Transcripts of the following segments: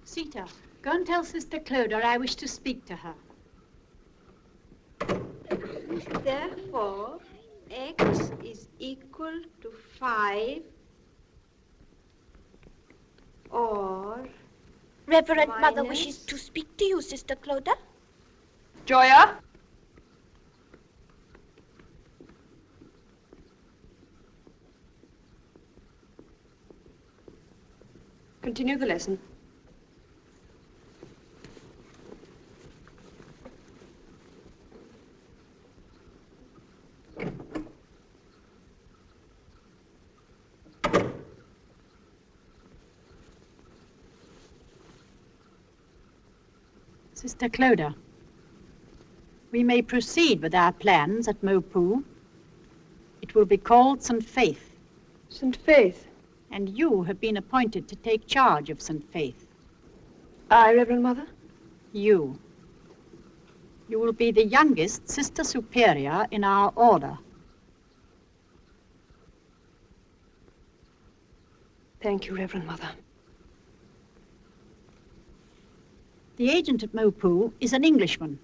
Sita, go and tell Sister Clodagh I wish to speak to her. Therefore, x is equal to 5 or... Reverend Mother wishes to speak to you, Sister Clodagh. Joya? Continue the lesson. Sister Clodagh, we may proceed with our plans at Mopu. It will be called St. Faith. St. Faith? And you have been appointed to take charge of St. Faith. I, Reverend Mother? You. You will be the youngest Sister Superior in our order. Thank you, Reverend Mother. The agent at Mopu is an Englishman.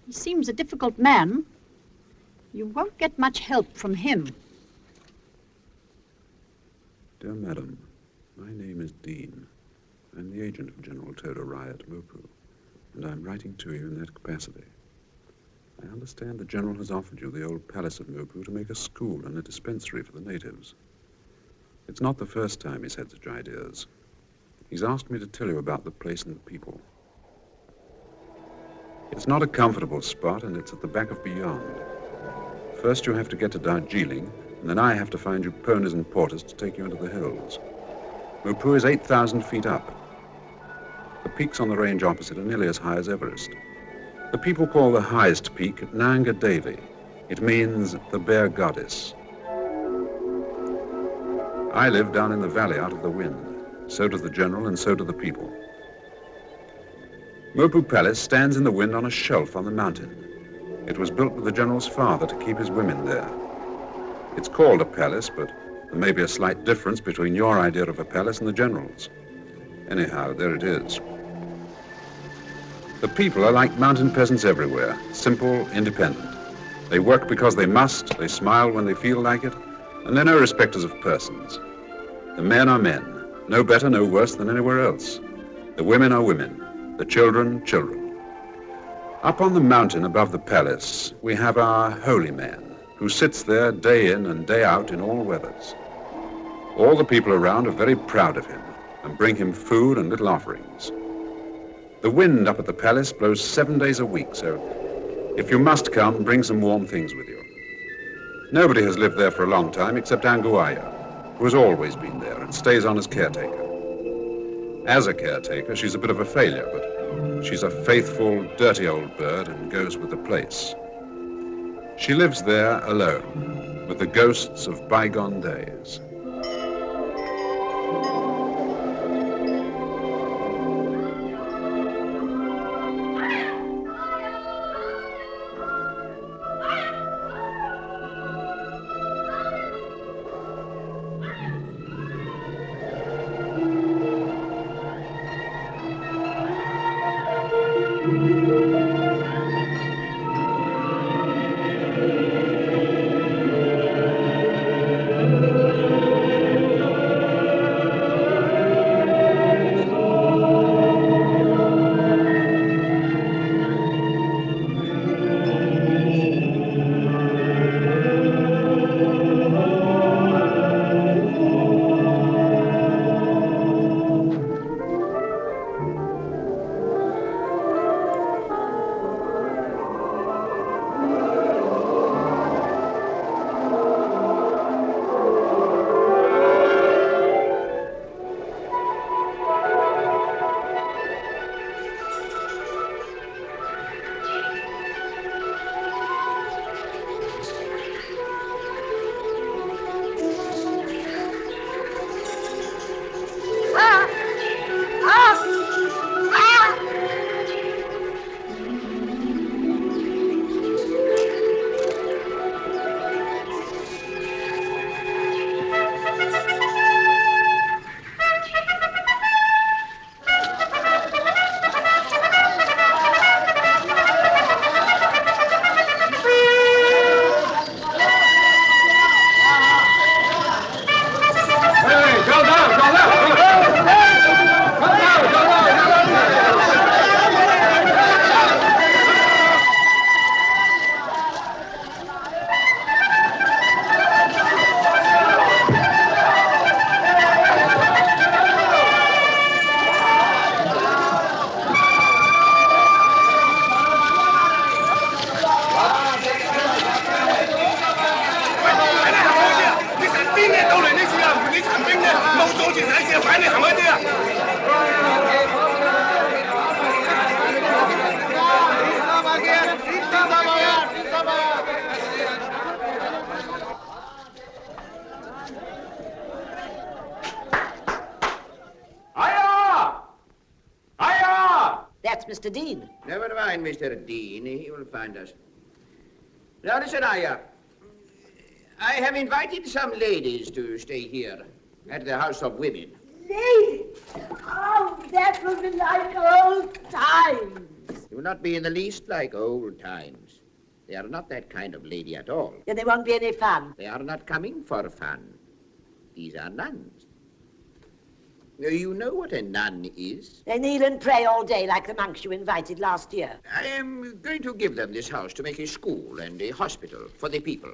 He seems a difficult man. You won't get much help from him. Dear Madam, my name is Dean. I'm the agent of General Toda Rai at Mopu, and I'm writing to you in that capacity. I understand the General has offered you the old palace of Mopu to make a school and a dispensary for the natives. It's not the first time he's had such ideas. He's asked me to tell you about the place and the people. It's not a comfortable spot, and it's at the back of beyond. First you have to get to Darjeeling, and then I have to find you ponies and porters to take you into the hills. Mopu is 8,000 feet up. The peaks on the range opposite are nearly as high as Everest. The people call the highest peak Nanga Devi. It means the bear goddess. I live down in the valley out of the wind. So does the General, and so do the people. Mopu Palace stands in the wind on a shelf on the mountain. It was built with the general's father to keep his women there. It's called a palace, but there may be a slight difference between your idea of a palace and the general's. Anyhow, there it is. The people are like mountain peasants everywhere, simple, independent. They work because they must, they smile when they feel like it, and they're no respecters of persons. The men are men, no better, no worse than anywhere else. The women are women, the children, children. Up on the mountain above the palace, we have our holy man, who sits there day in and day out in all weathers. All the people around are very proud of him and bring him food and little offerings. The wind up at the palace blows 7 days a week, so if you must come, bring some warm things with you. Nobody has lived there for a long time except Anguaya, who has always been there and stays on as caretaker. As a caretaker, she's a bit of a failure, but she's a faithful, dirty old bird and goes with the place. She lives there alone, with the ghosts of bygone days. That's Mr. Dean. Never mind, Mr. Dean. He will find us. Now, listen, I have invited some ladies to stay here at the House of Women. Ladies! Oh, that will be like old times. It will not be in the least like old times. They are not that kind of lady at all. Then there won't be any fun. They are not coming for fun. These are nuns. You know what a nun is? They kneel and pray all day like the monks you invited last year. I am going to give them this house to make a school and a hospital for the people.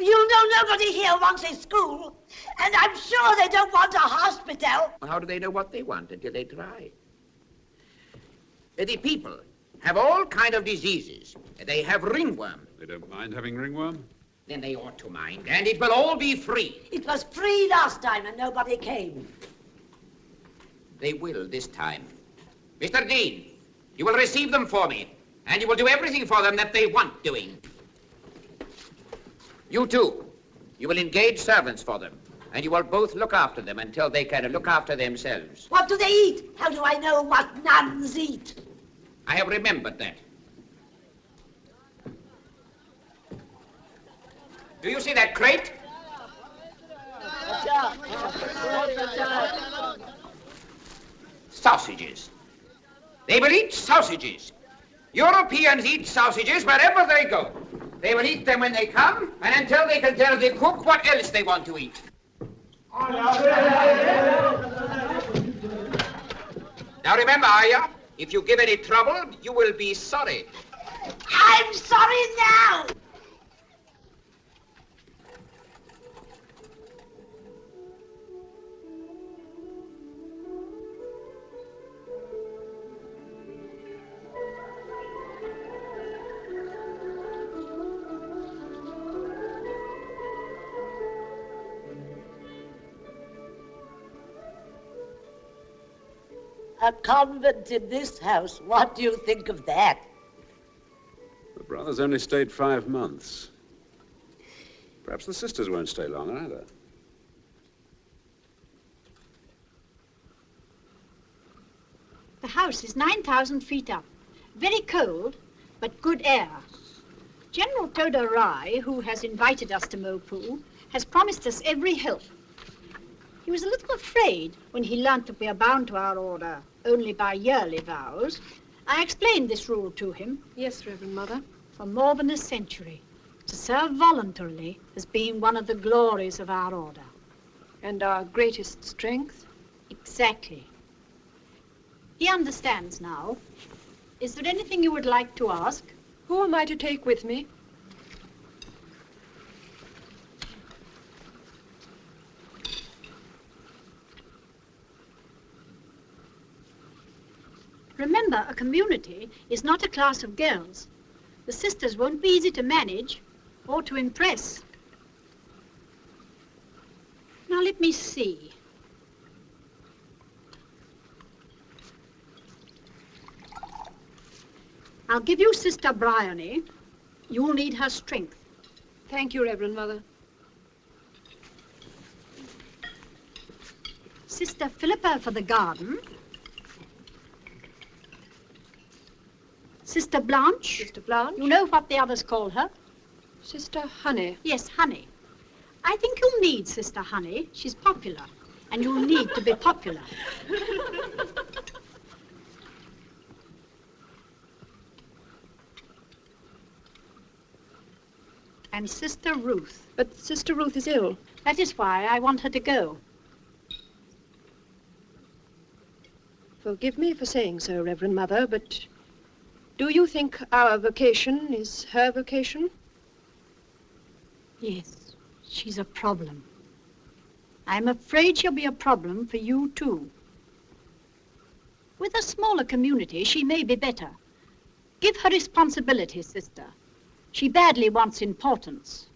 You know nobody here wants a school, and I'm sure they don't want a hospital. How do they know what they want until they try? The people have all kind of diseases. They have ringworm. They don't mind having ringworm? Then they ought to mind, and it will all be free. It was free last time and nobody came. They will this time. Mr. Dean, you will receive them for me, and you will do everything for them that they want doing. You too. You will engage servants for them, and you will both look after them until they can look after themselves. What do they eat? How do I know what nuns eat? I have remembered that. Do you see that crate? Sausages. They will eat sausages. Europeans eat sausages wherever they go. They will eat them when they come, and until they can tell the cook what else they want to eat. Now remember, Aya, if you give any trouble, you will be sorry. I'm sorry now. A convent in this house. What do you think of that? The brothers only stayed 5 months. Perhaps the sisters won't stay long either. The house is 9,000 feet up. Very cold, but good air. General Todo Rai, who has invited us to Mopu, has promised us every help. He was a little afraid when he learnt that we are bound to our order only by yearly vows. I explained this rule to him. Yes, Reverend Mother. For more than a century, to serve voluntarily has been one of the glories of our order. And our greatest strength? Exactly. He understands now. Is there anything you would like to ask? Who am I to take with me? Remember, a community is not a class of girls. The sisters won't be easy to manage or to impress. Now let me see. I'll give you Sister Bryony. You'll need her strength. Thank you, Reverend Mother. Sister Philippa for the garden. Sister Blanche. Sister Blanche? You know what the others call her? Sister Honey. Yes, Honey. I think you'll need Sister Honey. She's popular, and you'll need to be popular. And Sister Ruth. But Sister Ruth is ill. That is why I want her to go. Forgive me for saying so, Reverend Mother, but do you think our vocation is her vocation? Yes, she's a problem. I'm afraid she'll be a problem for you, too. With a smaller community, she may be better. Give her responsibility, sister. She badly wants importance.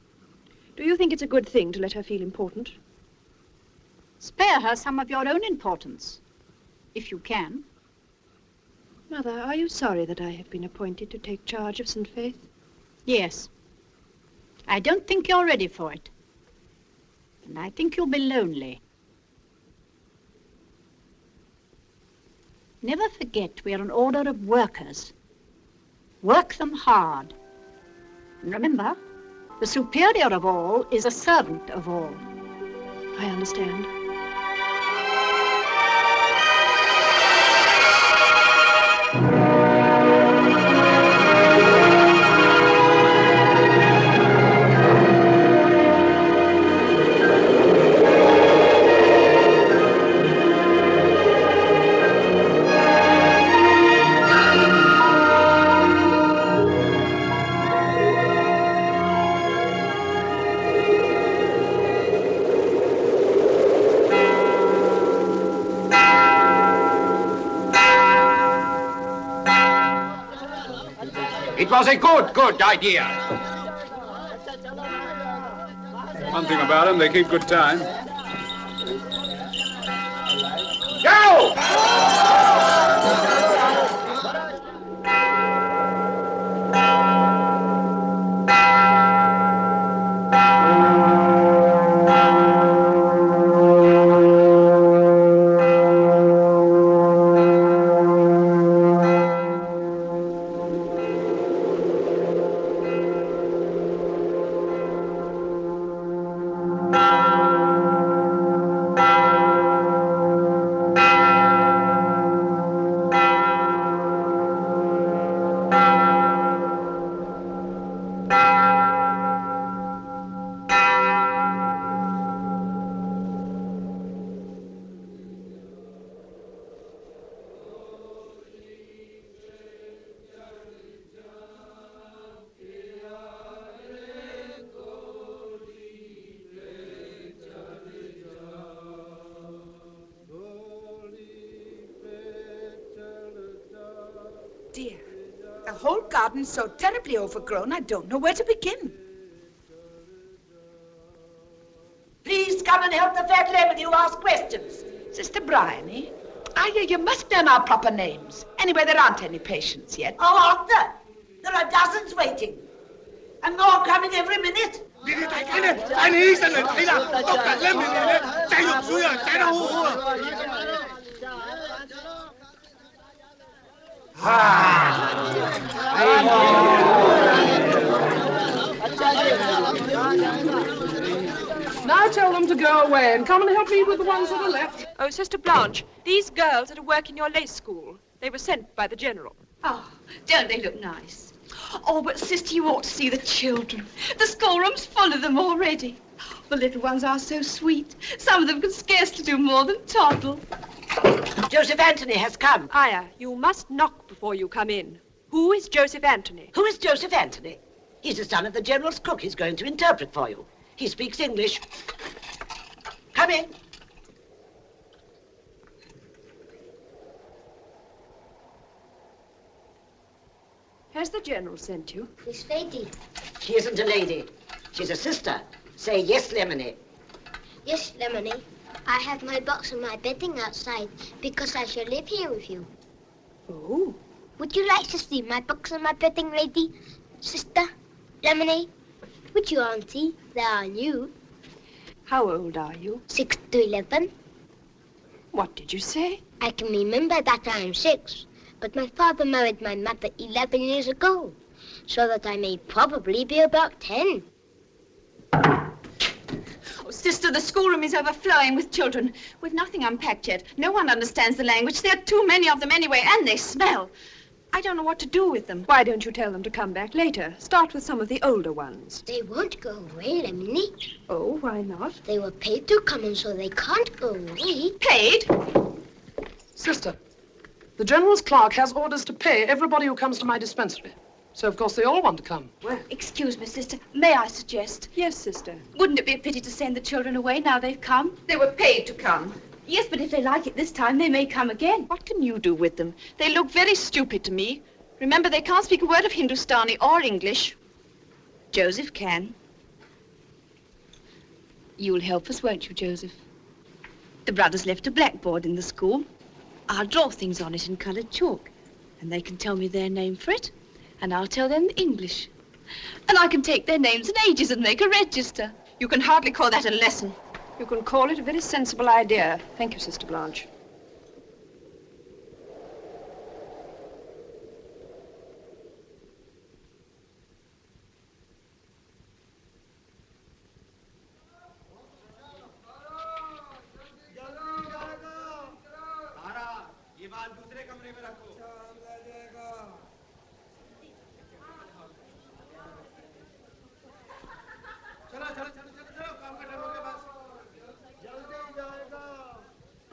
Do you think it's a good thing to let her feel important? Spare her some of your own importance, if you can. Mother, are you sorry that I have been appointed to take charge of St. Faith? Yes. I don't think you're ready for it. And I think you'll be lonely. Never forget we're an order of workers. Work them hard. And remember, the superior of all is a servant of all. I understand. It was a good idea. One thing about them, they keep good time. Go! dear. The whole garden's so terribly overgrown, I don't know where to begin. Please come and help the fat lady who asks questions. Sister Bryony, you must learn our proper names. Anyway, there aren't any patients yet. Oh, aren't there? There are dozens waiting. And more coming every minute. Now tell them to go away and come and help me with the ones that are left. Oh, Sister Blanche, these girls are to work in your lace school. They were sent by the General. Oh, don't they look nice? Oh, but Sister, you ought to see the children. The schoolroom's full of them already. The little ones are so sweet. Some of them can scarcely do more than toddle. Joseph Anthony has come. Aya, you must knock before you come in. Who is Joseph Anthony? Who is Joseph Anthony? He's the son of the General's cook. He's going to interpret for you. He speaks English. Come in. Has the General sent you? This lady. She isn't a lady. She's a sister. Say yes, Lemony. Yes, Lemony. I have my box and my bedding outside because I shall live here with you. Oh. Would you like to see my box and my bedding, lady? Sister? Lemony? Would you, Auntie? There are you. How old are you? 6 to 11. What did you say? I can remember that I am 6, but my father married my mother 11 years ago, so that I may probably be about 10. Oh, Sister, the schoolroom is overflowing with children. We've nothing unpacked yet. No one understands the language. There are too many of them anyway, and they smell. I don't know what to do with them. Why don't you tell them to come back later? Start with some of the older ones. They won't go away, Lemony. Oh, why not? They were paid to come, and so they can't go away. Paid? Sister, the General's clerk has orders to pay everybody who comes to my dispensary. So, of course, they all want to come. Well, excuse me, Sister. May I suggest? Yes, Sister. Wouldn't it be a pity to send the children away now they've come? They were paid to come. Yes, but if they like it this time, they may come again. What can you do with them? They look very stupid to me. Remember, they can't speak a word of Hindustani or English. Joseph can. You'll help us, won't you, Joseph? The brothers left a blackboard in the school. I'll draw things on it in coloured chalk, and they can tell me their name for it, and I'll tell them English. And I can take their names and ages and make a register. You can hardly call that a lesson. You can call it a very sensible idea. Thank you, Sister Blanche.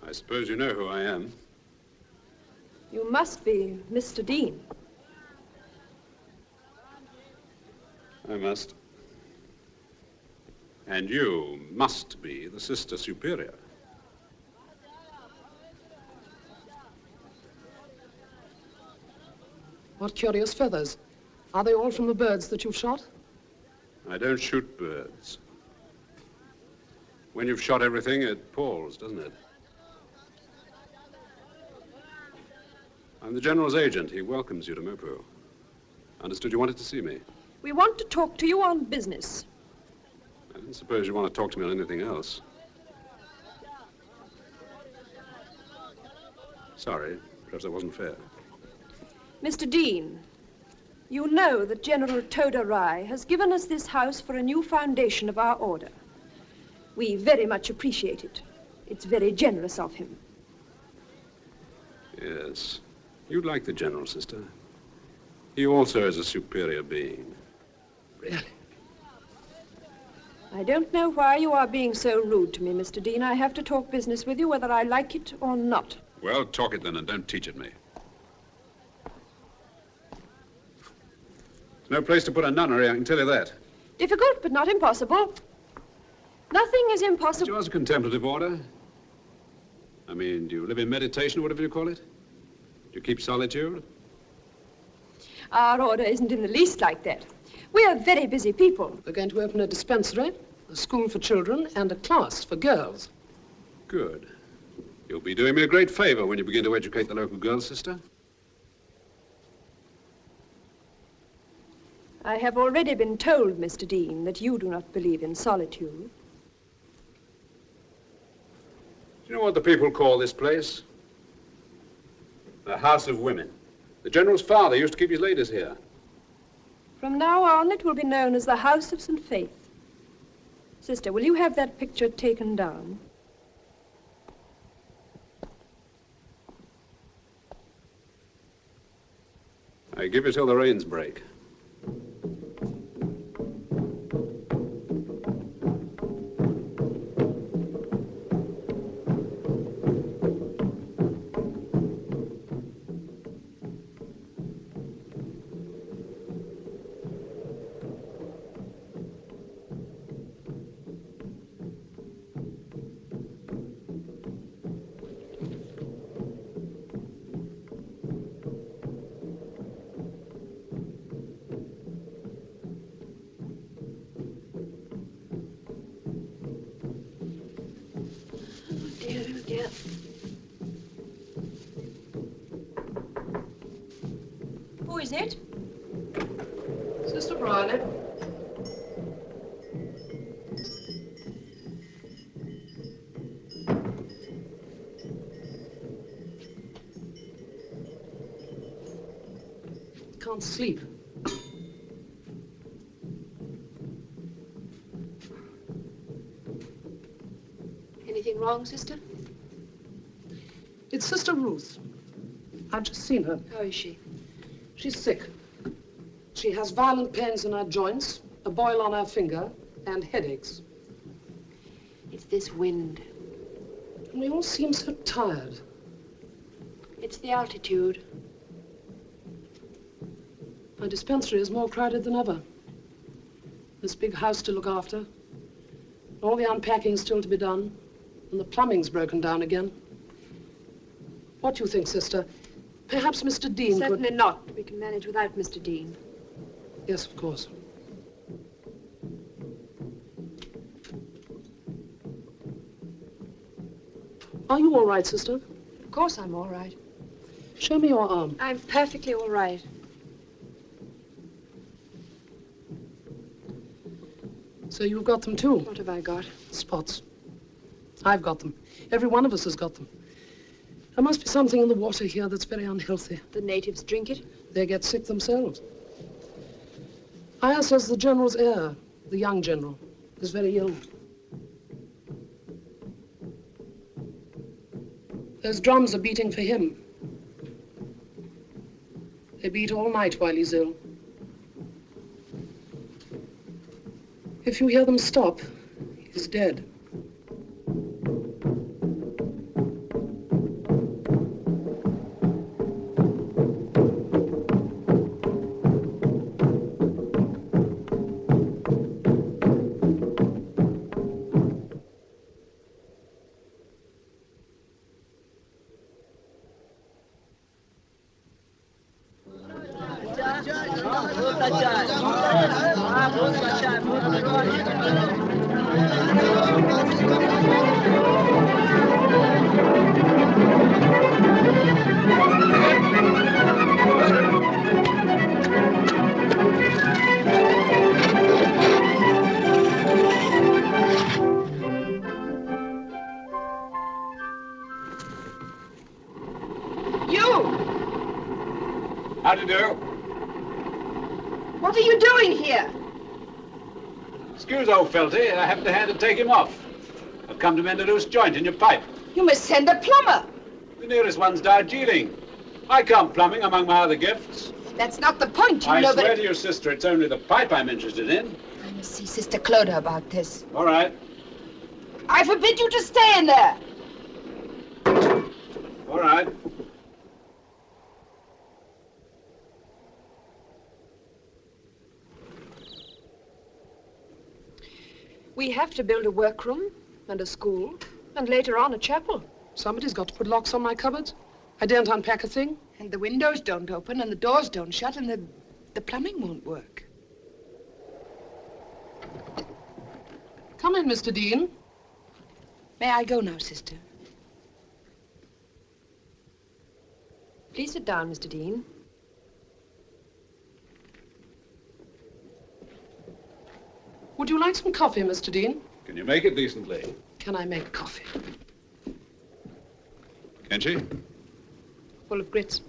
I suppose you know who I am. You must be Mr. Dean. I must. And you must be the Sister Superior. What curious feathers. Are they all from the birds that you've shot? I don't shoot birds. When you've shot everything, it palls, doesn't it? I'm the General's agent. He welcomes you to Mopo. Understood you wanted to see me. We want to talk to you on business. I didn't suppose you want to talk to me on anything else. Sorry, perhaps that wasn't fair. Mr. Dean, you know that General Toda Rai has given us this house for a new foundation of our order. We very much appreciate it. It's very generous of him. Yes. You'd like the General, Sister. He also is a superior being. Really? I don't know why you are being so rude to me, Mr. Dean. I have to talk business with you, whether I like it or not. Well, talk it then, and don't teach it me. There's no place to put a nunnery, I can tell you that. Difficult, but not impossible. Nothing is impossible. Is yours a contemplative order? I mean, do you live in meditation, or whatever you call it? Do you keep solitude? Our order isn't in the least like that. We are very busy people. We're going to open a dispensary, a school for children, and a class for girls. Good. You'll be doing me a great favor when you begin to educate the local girls, sister. I have already been told, Mr. Dean, that you do not believe in solitude. Do you know what the people call this place? The House of Women. The General's father used to keep his ladies here. From now on, it will be known as the House of St. Faith. Sister, will you have that picture taken down? I give you till the rains break. Who is it? Sister Briley. Can't sleep. Anything wrong, sister? It's Sister Ruth. I've just seen her. How is she? She's sick. She has violent pains in her joints, a boil on her finger, and headaches. It's this wind. And we all seem so tired. It's the altitude. My dispensary is more crowded than ever. This big house to look after. All the unpacking is still to be done. And the plumbing's broken down again. What do you think, sister? Perhaps Mr. Dean Certainly not. We can manage without Mr. Dean. Yes, of course. Are you all right, sister? Of course I'm all right. Show me your arm. I'm perfectly all right. So you've got them too? What have I got? Spots. I've got them. Every one of us has got them. There must be something in the water here that's very unhealthy. The natives drink it? They get sick themselves. Aya says the General's heir, the young General, is very ill. Those drums are beating for him. They beat all night while he's ill. If you hear them stop, he's dead. How do you do? What are you doing here? Excuse old Felty, I haven't a hand to take him off. I've come to mend a loose joint in your pipe. You must send a plumber. The nearest one's Darjeeling. I come plumbing among my other gifts. That's not the point, you I know, swear to you, sister, it's only the pipe I'm interested in. I must see Sister Clodagh about this. All right. I forbid you to stay in there. All right. We have to build a workroom and a school, and later on a chapel. Somebody's got to put locks on my cupboards. I daren't unpack a thing. And the windows don't open, and the doors don't shut, and the plumbing won't work. Come in, Mr. Dean. May I go now, sister? Please sit down, Mr. Dean. Would you like some coffee, Mr. Dean? Can you make it decently? Can I make coffee? Can she? Full of grits.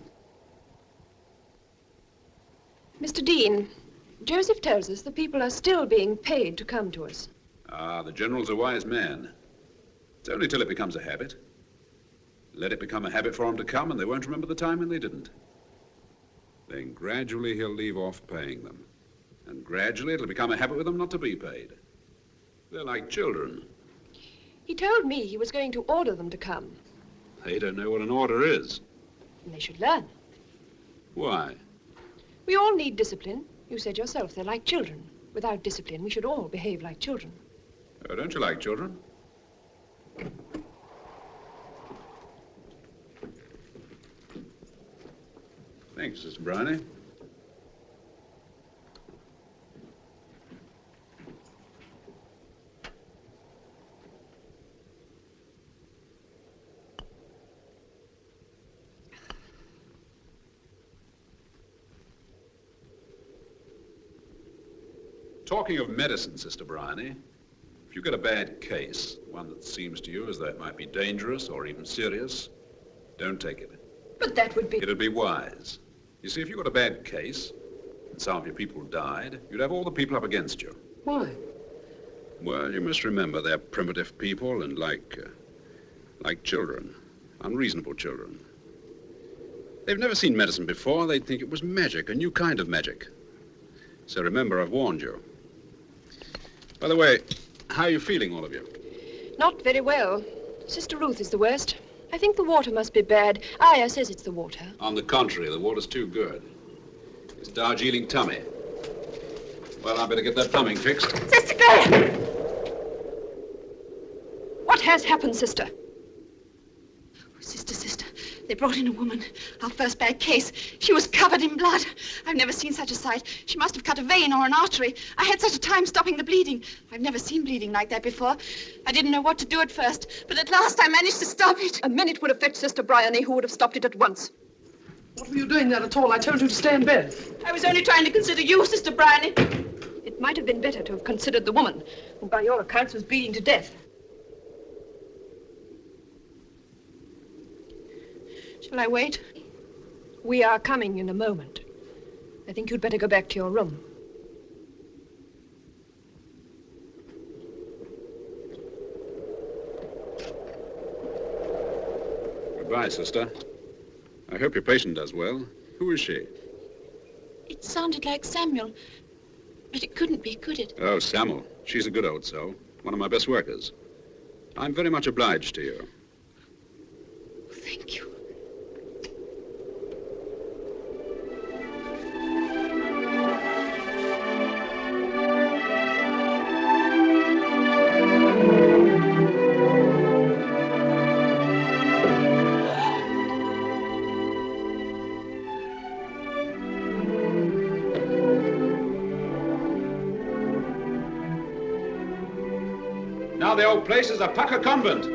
Mr. Dean, Joseph tells us the people are still being paid to come to us. Ah, the General's a wise man. It's only till it becomes a habit. Let it become a habit for them to come, and they won't remember the time when they didn't. Then gradually he'll leave off paying them. And gradually it'll become a habit with them not to be paid. They're like children. He told me he was going to order them to come. They don't know what an order is. And they should learn. Why? We all need discipline. You said yourself they're like children. Without discipline, we should all behave like children. Oh, don't you like children? Thanks, Sister Bryony. Talking of medicine, Sister Bryony, if you get a bad case, one that seems to you as though it might be dangerous or even serious, don't take it. But that would be... It'd be wise. You see, if you got a bad case, and some of your people died, you'd have all the people up against you. Why? Well, you must remember they're primitive people and like children, unreasonable children. They've never seen medicine before. They'd think it was magic, a new kind of magic. So remember, I've warned you. By the way, how are you feeling, all of you? Not very well. Sister Ruth is the worst. I think the water must be bad. Aya says it's the water. On the contrary, the water's too good. It's Darjeeling tummy. Well, I better get that plumbing fixed. Sister Claire! What has happened, sister? Sister, they brought in a woman. Our first bad case. She was covered in blood. I've never seen such a sight. She must have cut a vein or an artery. I had such a time stopping the bleeding. I've never seen bleeding like that before. I didn't know what to do at first, but at last I managed to stop it. A minute would have fetched Sister Bryony, who would have stopped it at once. What were you doing there at all? I told you to stay in bed. I was only trying to consider you, Sister Bryony. It might have been better to have considered the woman, who by your accounts was bleeding to death. Shall I wait? We are coming in a moment. I think you'd better go back to your room. Goodbye, sister. I hope your patient does well. Who is she? It sounded like Samuel, but it couldn't be, could it? Oh, Samuel. She's a good old soul. One of my best workers. I'm very much obliged to you. Thank you. Now the old place is a pucker convent.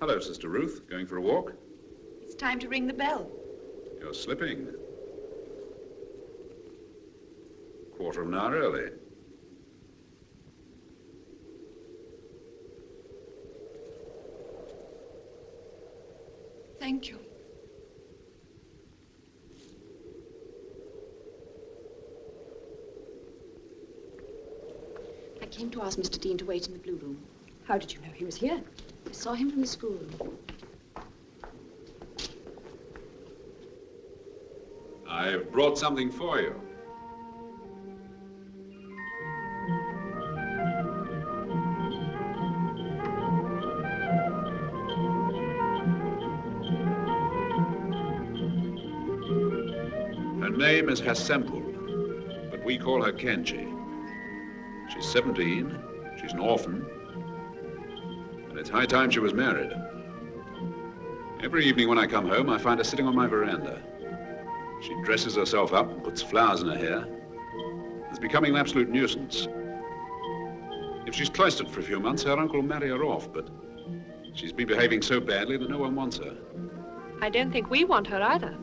Hello, Sister Ruth. Going for a walk? It's time to ring the bell. You're slipping. Quarter of an hour early. Thank you. I came to ask Mr. Dean to wait in the blue room. How did you know he was here? I saw him from the schoolroom. I've brought something for you. Her name is Hasempul, but we call her Kenji. She's 17, she's an orphan, and it's high time she was married. Every evening when I come home, I find her sitting on my veranda. She dresses herself up and puts flowers in her hair. It's becoming an absolute nuisance. If she's cloistered for a few months, her uncle will marry her off, but she's been behaving so badly that no one wants her. I don't think we want her either.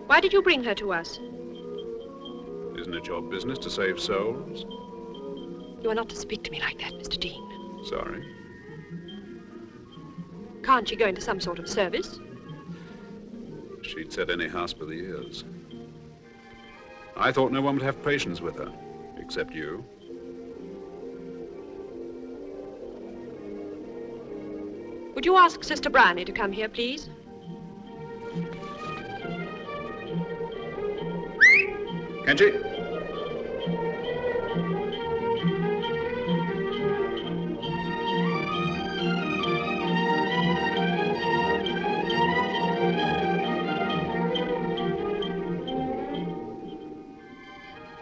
Why did you bring her to us? Isn't it your business to save souls? You are not to speak to me like that, Mr. Dean. Sorry. Can't she go into some sort of service? She'd set any house for the years. I thought no one would have patience with her, except you. Would you ask Sister Bryony to come here, please? Kenji?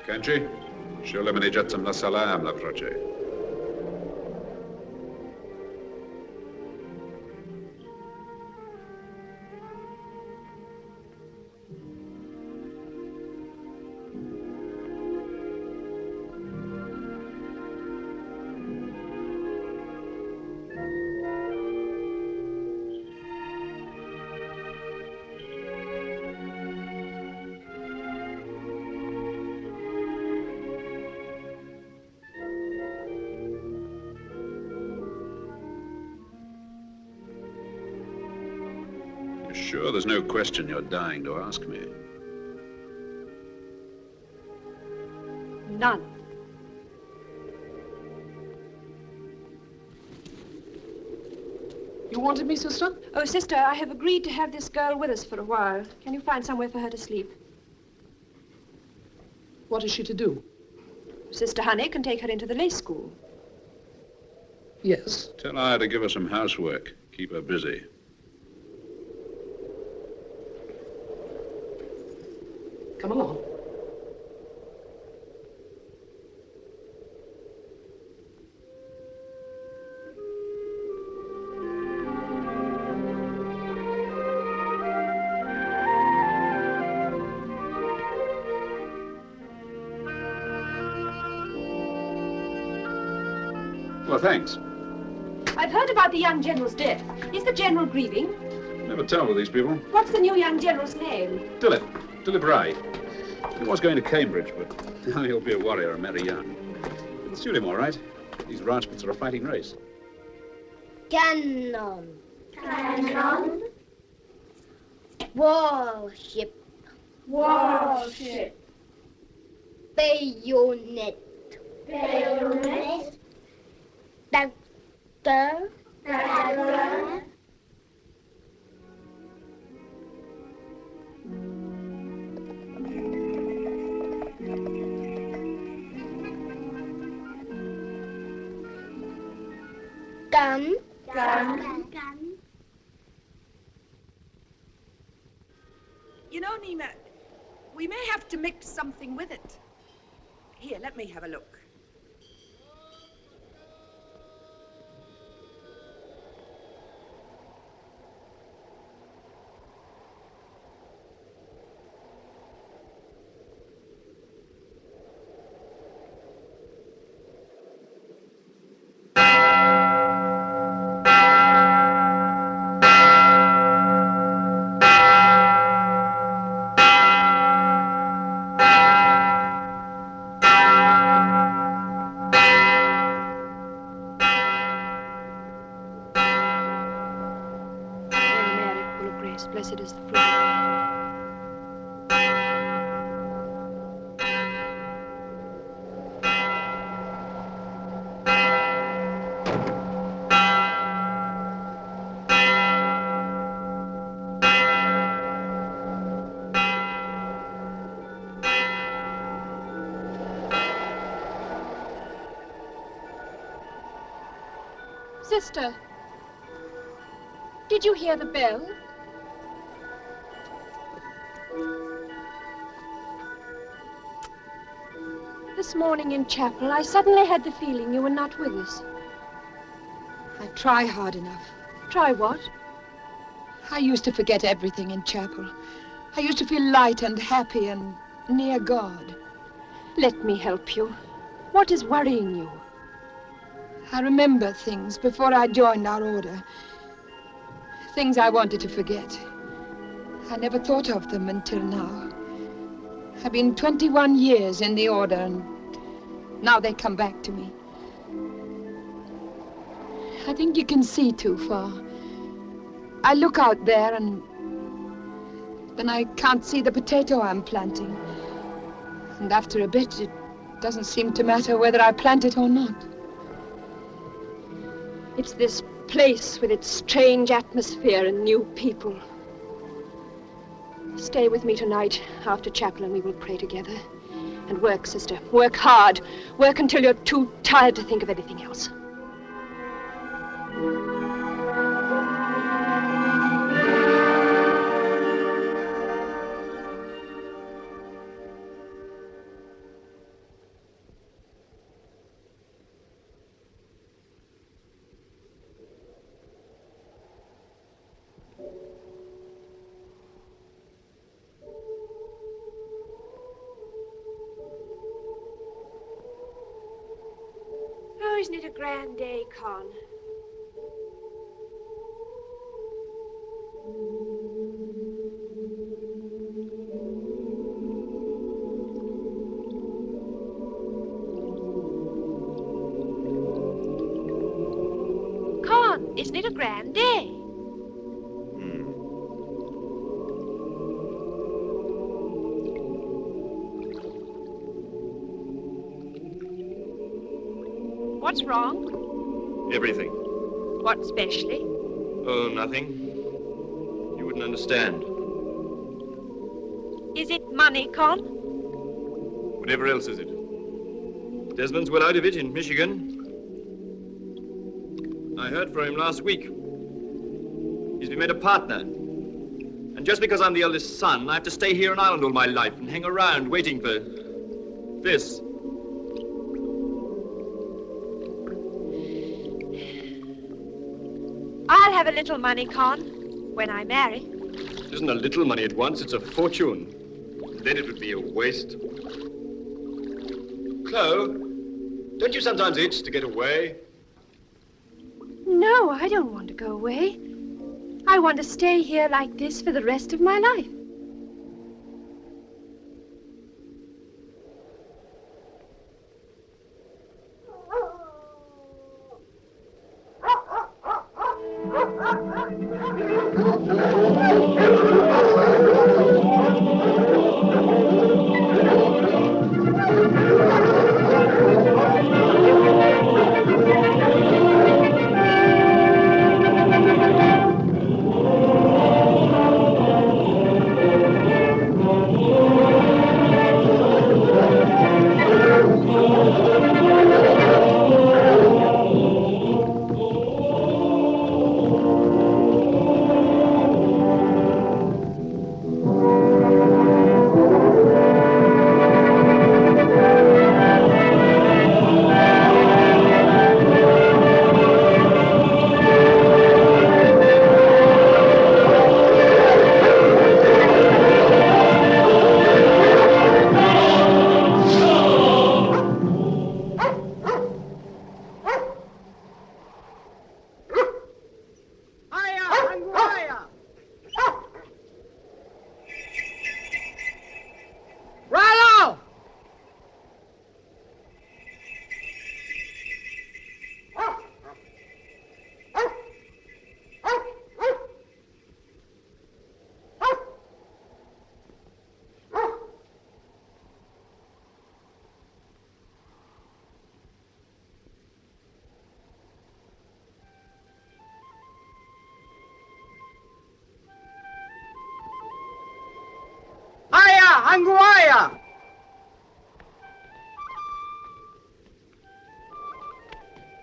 Kenji? Šele mi neđat sam na salam na proče. Sure, there's no question you're dying to ask me. None. You wanted me, sister? Oh, sister, I have agreed to have this girl with us for a while. Can you find somewhere for her to sleep? What is she to do? Sister Honey can take her into the lace school. Yes. Tell her to give her some housework. Keep her busy. Come along. Well, thanks. I've heard about the young general's death. Is the general grieving? Never tell with these people. What's the new young general's name? Dilip Rai. He was going to Cambridge, but now he'll be a warrior and marry young. It'll suit him all right. These Rajputs are a fighting race. Cannon. Cannon. Warship. Warship. Bayonet. Bayonet. Doctor. Doctor. Gun. Gun. You know, Nina, we may have to mix something with it. Here, let me have a look. Blessed is the fruit. Sister, did you hear the bell? This morning in chapel, I suddenly had the feeling you were not with us. I try hard enough. Try what? I used to forget everything in chapel. I used to feel light and happy and near God. Let me help you. What is worrying you? I remember things before I joined our order. Things I wanted to forget. I never thought of them until now. I've been 21 years in the order, and now they come back to me. I think you can see too far. I look out there, and then I can't see the potato I'm planting. And after a bit, it doesn't seem to matter whether I plant it or not. It's this place with its strange atmosphere and new people. Stay with me tonight after chapel and we will pray together. And work, sister. Work hard. Work until you're too tired to think of anything else. Oh, isn't it a grand day, Con? Con, isn't it a grand day? What's wrong? Everything. What specially? Oh, nothing. You wouldn't understand. Is it money, Con? Whatever else is it? Desmond's well out of it in Michigan. I heard from him last week. He's been made a partner. And just because I'm the eldest son, I have to stay here in Ireland all my life and hang around waiting for this. I'll have a little money, Con, when I marry. It isn't a little money at once, it's a fortune. Then it would be a waste. Chloe, don't you sometimes itch to get away? No, I don't want to go away. I want to stay here like this for the rest of my life. Anguaya!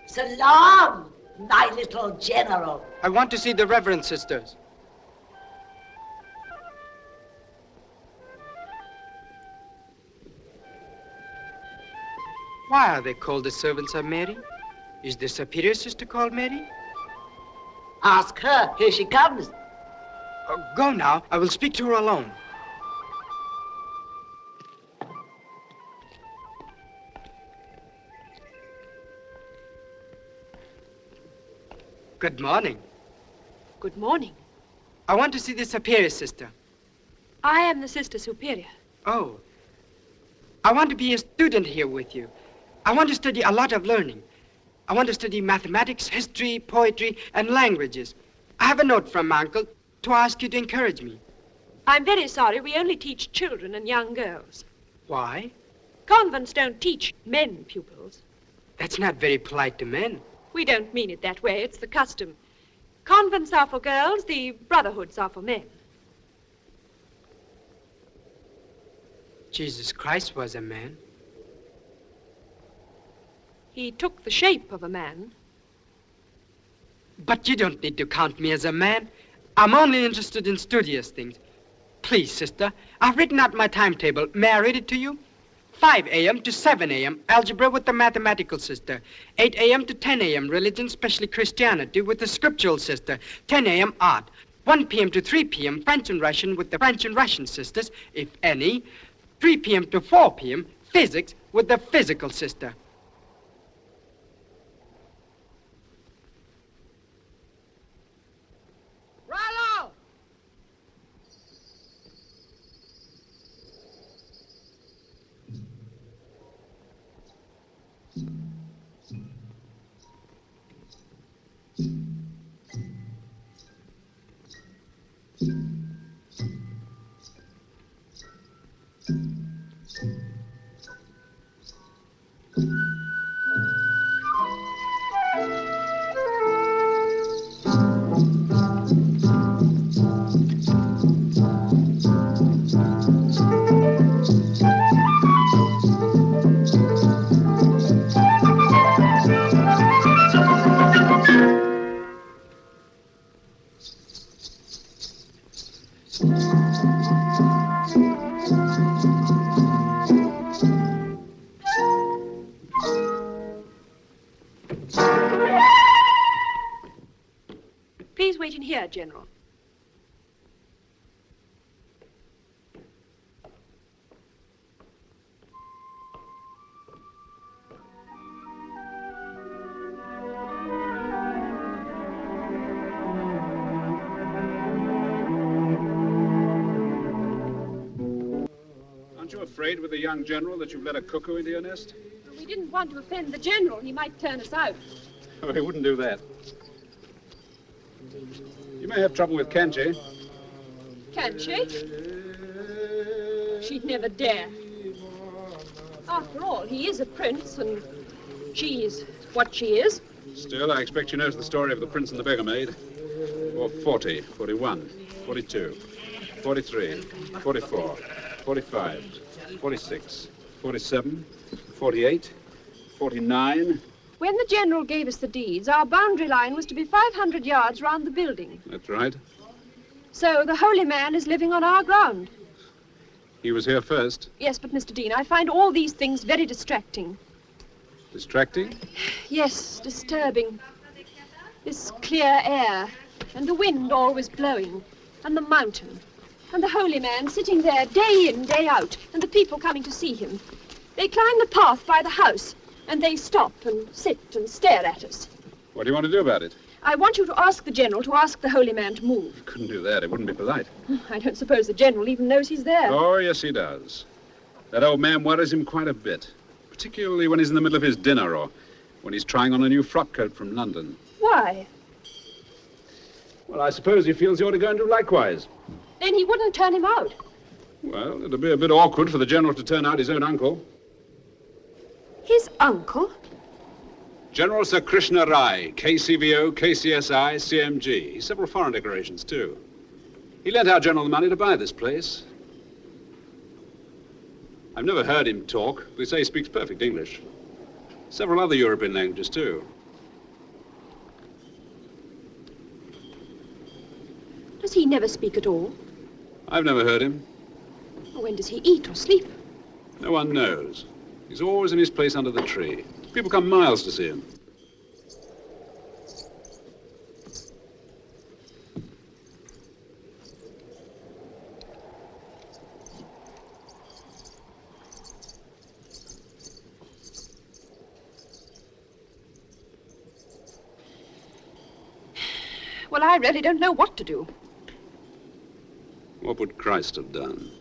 Salam, My little general. I want to see the Reverend Sisters. Why are they called the servants of Mary? Is the superior sister called Mary? Ask her. Here she comes. Go now. I will speak to her alone. Good morning. Good morning. I want to see the superior sister. I am the Sister Superior. Oh. I want to be a student here with you. I want to study a lot of learning. I want to study mathematics, history, poetry, and languages. I have a note from my uncle to ask you to encourage me. I'm very sorry, we only teach children and young girls. Why? Convents don't teach men pupils. That's not very polite to men. We don't mean it that way, it's the custom. Convents are for girls, the brotherhoods are for men. Jesus Christ was a man. He took the shape of a man. But you don't need to count me as a man. I'm only interested in studious things. Please, sister, I've written out my timetable. May I read it to you? 5 a.m. to 7 a.m., algebra with the mathematical sister. 8 a.m. to 10 a.m., religion, especially Christianity, with the scriptural sister. 10 a.m., art. 1 p.m. to 3 p.m., French and Russian with the French and Russian sisters, if any. 3 p.m. to 4 p.m., physics with the physical sister. Rollo! Please wait in here, General. Aren't you afraid with the young general that you've let a cuckoo into your nest? We didn't want to offend the General. He might turn us out. Oh, he wouldn't do that. You may have trouble with Kanchi. Can she? She'd never dare. After all, he is a prince, and she is what she is. Still, I expect she knows the story of the prince and the beggar maid. Or 40, 41, 42, 43, 44, 45, 46, 47, 48, 49. When the General gave us the deeds, our boundary line was to be 500 yards round the building. That's right. So the holy man is living on our ground. He was here first. Yes, but Mr. Dean, I find all these things very distracting. Distracting? Yes, disturbing. This clear air, and the wind always blowing, and the mountain, and the holy man sitting there day in, day out, and the people coming to see him. They climb the path by the house, and they stop and sit and stare at us. What do you want to do about it? I want you to ask the General to ask the holy man to move. You couldn't do that. It wouldn't be polite. I don't suppose the General even knows he's there. Oh, yes, he does. That old man worries him quite a bit, particularly when he's in the middle of his dinner or when he's trying on a new frock coat from London. Why? Well, I suppose he feels you ought to go and do likewise. Then he wouldn't turn him out. Well, it'll be a bit awkward for the General to turn out his own uncle. His uncle? General Sir Krishna Rai, KCVO, KCSI, CMG. Several foreign decorations, too. He lent our general the money to buy this place. I've never heard him talk. They say he speaks perfect English. Several other European languages, too. he never speak at all? I've never heard him. When does he eat or sleep? No one knows. He's always in his place under the tree. People come miles to see him. Well, I really don't know what to do. What would Christ have done?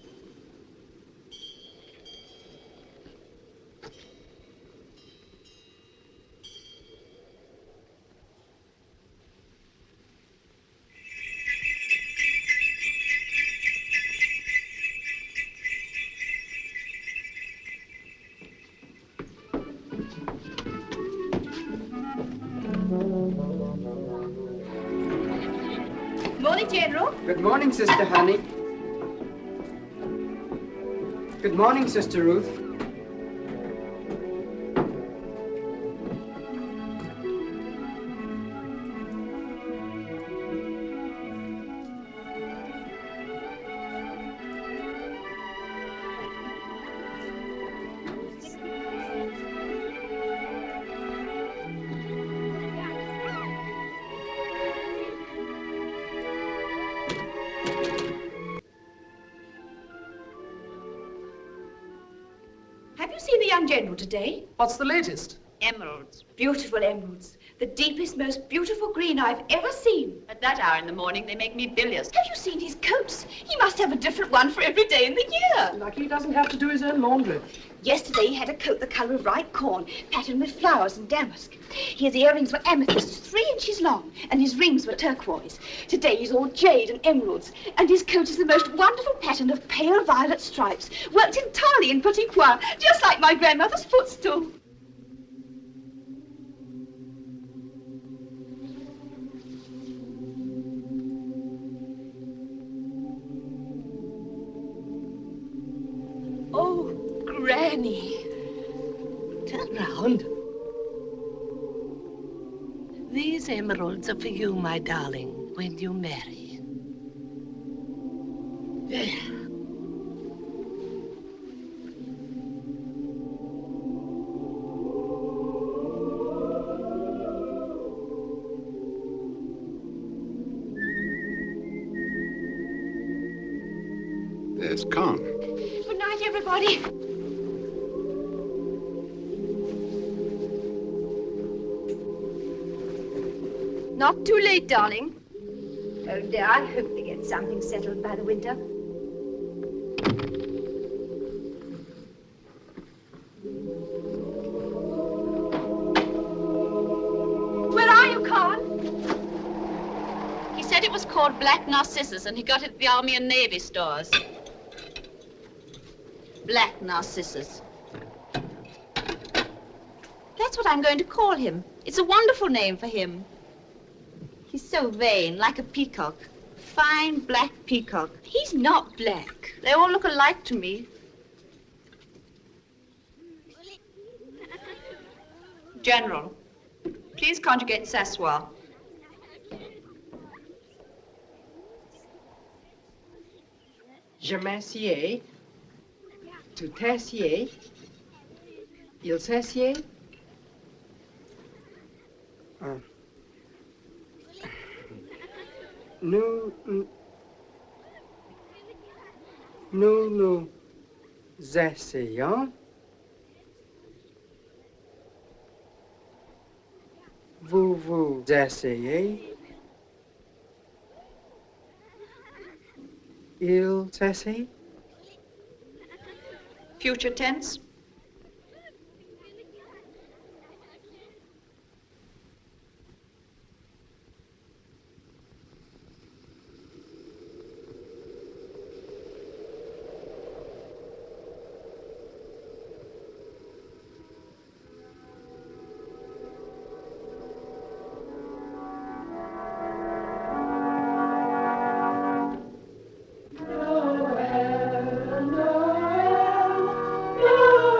Morning, General. Good morning, Sister Honey. Good morning, Sister Ruth. Have you seen the young general today? What's the latest? Emeralds. Beautiful emeralds. The deepest, most beautiful green I've ever seen. At that hour in the morning, they make me bilious. Have you seen his coats? He must have a different one for every day in the year. Lucky he doesn't have to do his own laundry. Yesterday, he had a coat the colour of ripe corn, patterned with flowers and damask. His earrings were amethysts, 3 inches long, and his rings were turquoise. Today, he's all jade and emeralds, and his coat is the most wonderful pattern of pale violet stripes, worked entirely in petit pois, just like my grandmother's footstool. Oh, Granny. Turn round. These emeralds are for you, my darling, when you marry. There. There's calm. Good night, everybody. Not too late, darling. Oh, dear, I hope they get something settled by the winter. Where are you, Carl? He said it was called Black Narcissus, and he got it at the Army and Navy stores. Black Narcissus. That's what I'm going to call him. It's a wonderful name for him. He's so vain, like a peacock. Fine black peacock. He's not black. They all look alike to me. General, please conjugate Sassoir. Je m'assieds. Tu t'assieds. Il s'assied. Nous essayons. Vous essayez. Il s'assied. Future tense. Noel,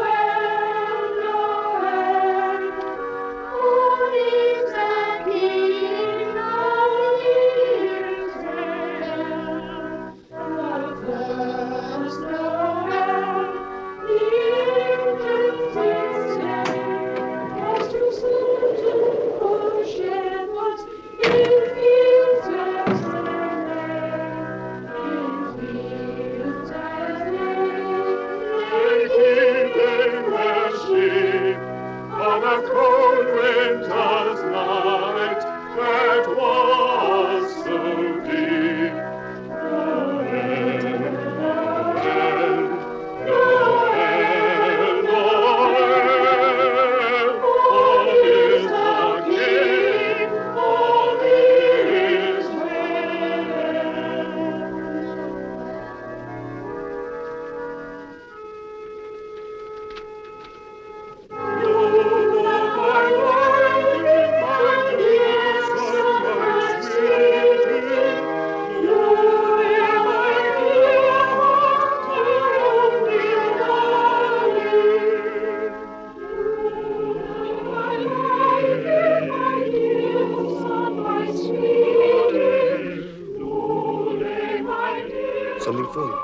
Something for you.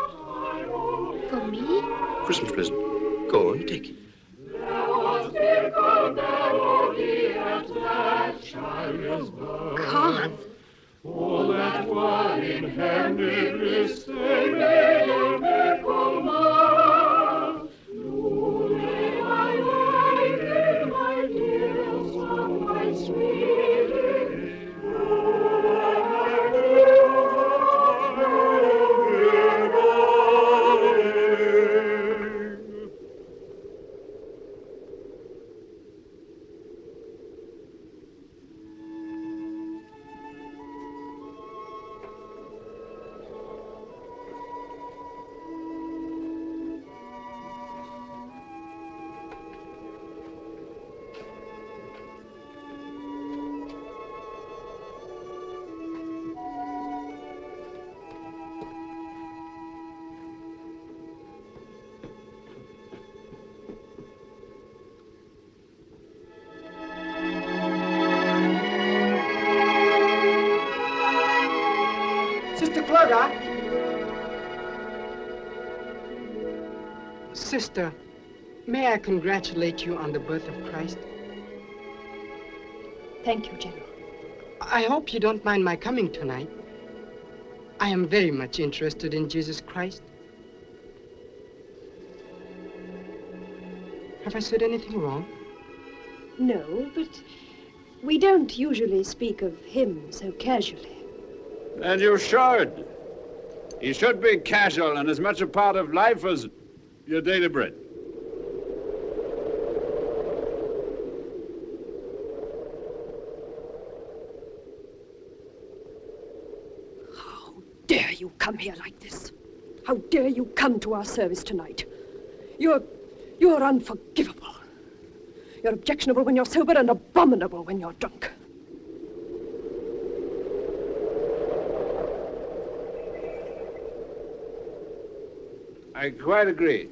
For me? Christmas present. Go on, take it. Carl. Oh, that one in heavenly stay, may come on. May my lady, my dear, so my sweet, Sister, may I congratulate you on the birth of Christ? Thank you, General. I hope you don't mind my coming tonight. I am very much interested in Jesus Christ. Have I said anything wrong? No, but we don't usually speak of him so casually. And you should. He should be casual and as much a part of life as your daily bread. How dare you come here like this? How dare you come to our service tonight? You're unforgivable. You're objectionable when you're sober and abominable when you're drunk. I quite agree.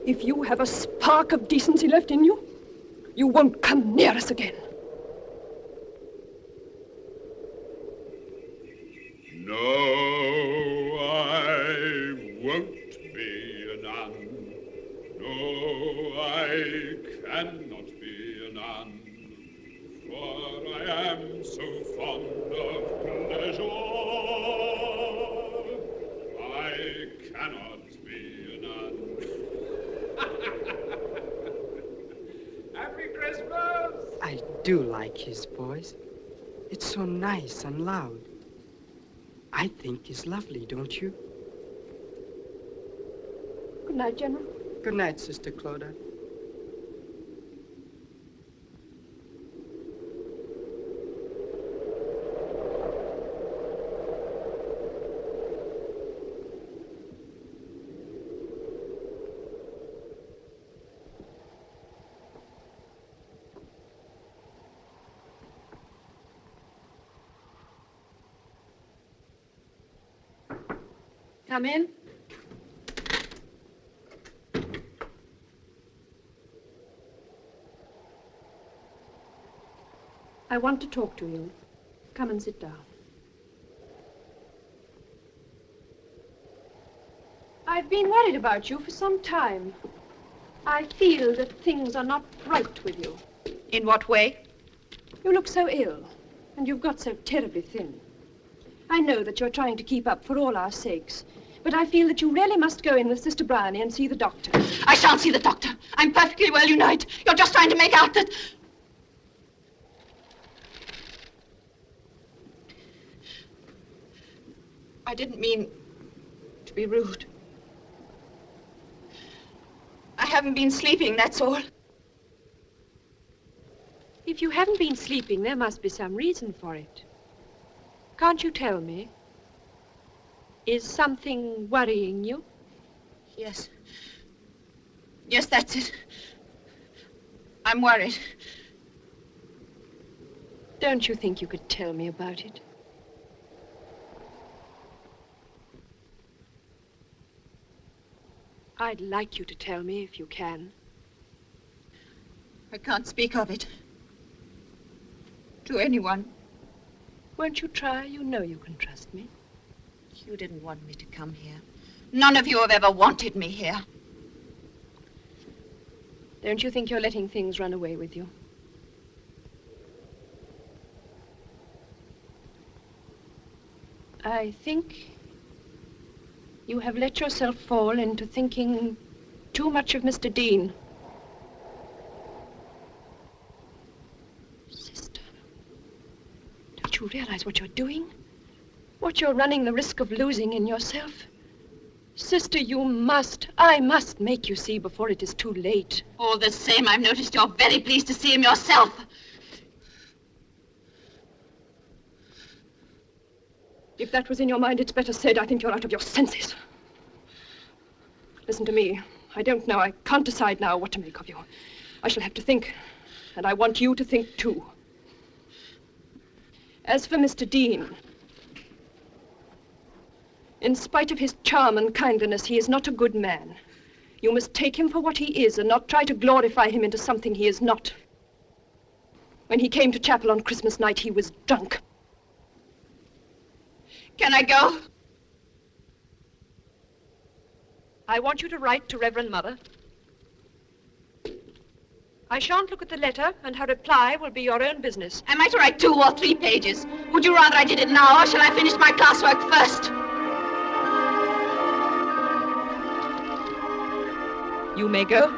If you have a spark of decency left in you, you won't come near us again. No, I won't be a nun. No, I cannot be a nun. For I am so fond of pleasure. I cannot be a nun. Happy Christmas! I do like his voice. It's so nice and loud. I think he's lovely, don't you? Good night, General. Good night, Sister Clodagh. Come in. I want to talk to you. Come and sit down. I've been worried about you for some time. I feel that things are not right with you. In what way? You look so ill, and you've got so terribly thin. I know that you're trying to keep up for all our sakes, but I feel that you really must go in with Sister Bryony and see the doctor. I shan't see the doctor. I'm perfectly well, you know it. You're just trying to make out that... I didn't mean to be rude. I haven't been sleeping, that's all. If you haven't been sleeping, there must be some reason for it. Can't you tell me? Is something worrying you? Yes. Yes, that's it. I'm worried. Don't you think you could tell me about it? I'd like you to tell me if you can. I can't speak of it. To anyone. Won't you try? You know you can trust me. You didn't want me to come here. None of you have ever wanted me here. Don't you think you're letting things run away with you? I think you have let yourself fall into thinking too much of Mr. Dean. Sister, don't you realize what you're doing? What you're running the risk of losing in yourself? Sister, I must make you see before it is too late. All the same, I've noticed you're very pleased to see him yourself. If that was in your mind, it's better said. I think you're out of your senses. Listen to me. I don't know. I can't decide now what to make of you. I shall have to think, and I want you to think too. As for Mr. Dean, in spite of his charm and kindliness, he is not a good man. You must take him for what he is and not try to glorify him into something he is not. When he came to chapel on Christmas night, he was drunk. Can I go? I want you to write to Reverend Mother. I shan't look at the letter, and her reply will be your own business. Am I to write 2 or 3 pages? Would you rather I did it now, or shall I finish my classwork first? You may go.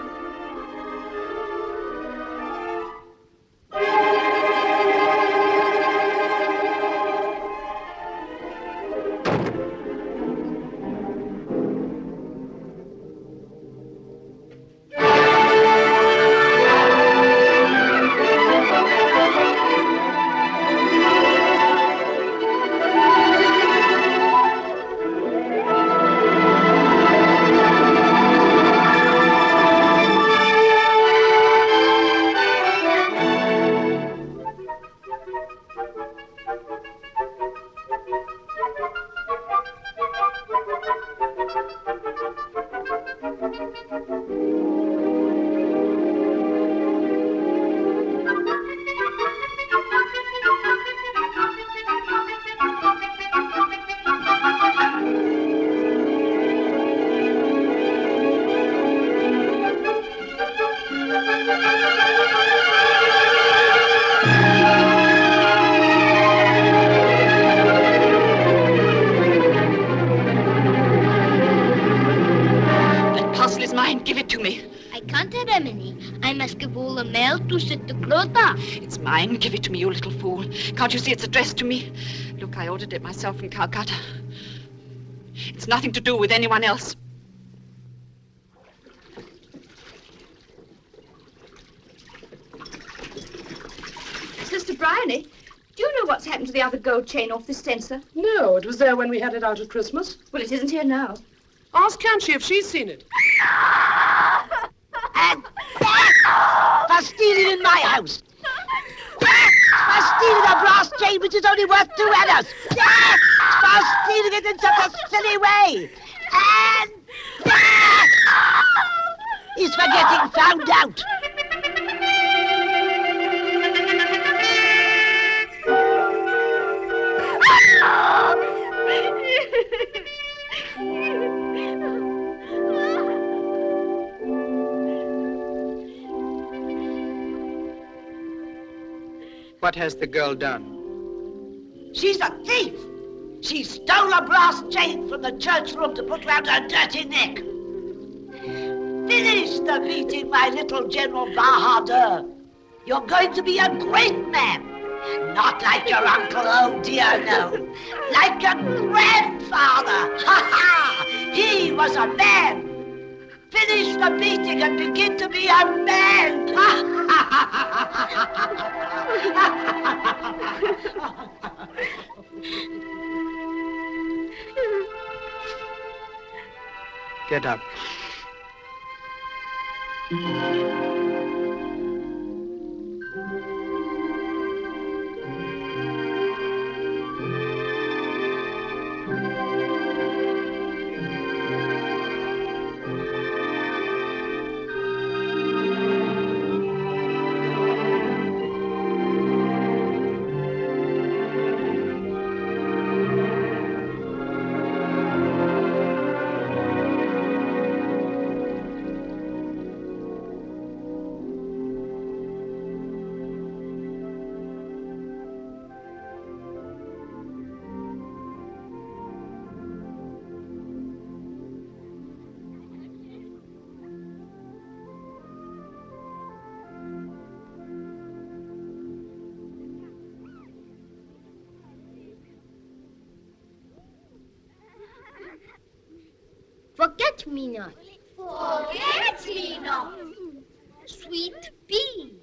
It's mine. Give it to me, you little fool. Can't you see it's addressed to me? Look, I ordered it myself from Calcutta. It's nothing to do with anyone else. Sister Bryony, do you know what's happened to the other gold chain off this censer? No, it was there when we had it out at Christmas. Well, it isn't here now. Ask Kanchi if she's seen it. And for stealing in my house. For stealing a brass chain which is only worth 2 annas. For stealing it in such a silly way. And he's for getting found out. What has the girl done? She's a thief. She stole a brass chain from the church room to put round her dirty neck. Finish the meeting, my little General Bahadur. You're going to be a great man. Not like your uncle, oh dear, no. Like a grandfather. Ha ha! He was a man. Finish the beating and begin to be a man. Get up. Forget-me-not. Forget-me-not. Sweet pea.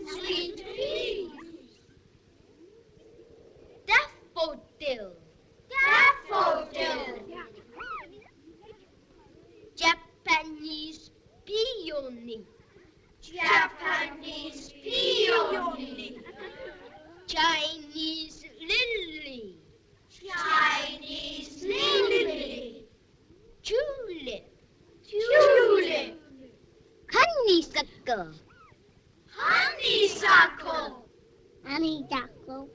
Sweet pea. Daffodil. Daffodil. Japanese peony. Japanese peony. Chinese lily. Chinese lily. Tulip. Tulip. Honeysuckle. Honeysuckle. Honeysuckle.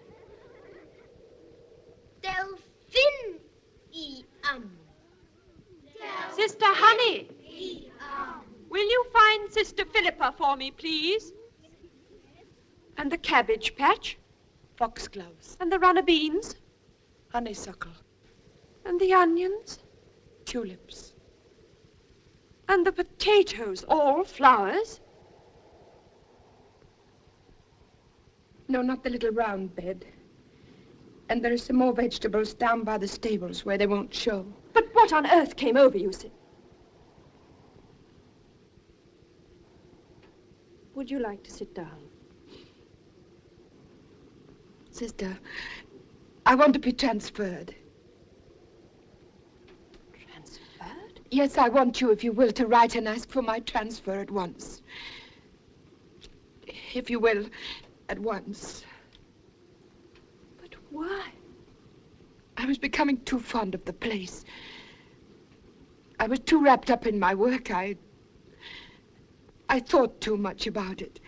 Delphinium. Sister Honey, will you find Sister Philippa for me, please? And the cabbage patch? Foxgloves. And the runner beans? Honeysuckle. And the onions? Tulips. And the potatoes, all flowers? No, not the little round bed. And there are some more vegetables down by the stables where they won't show. But what on earth came over you, Sid? Would you like to sit down? Sister, I want to be transferred. Transferred? Yes, I want you, if you will, to write and ask for my transfer at once. If you will, at once. But why? I was becoming too fond of the place. I was too wrapped up in my work. I thought too much about it.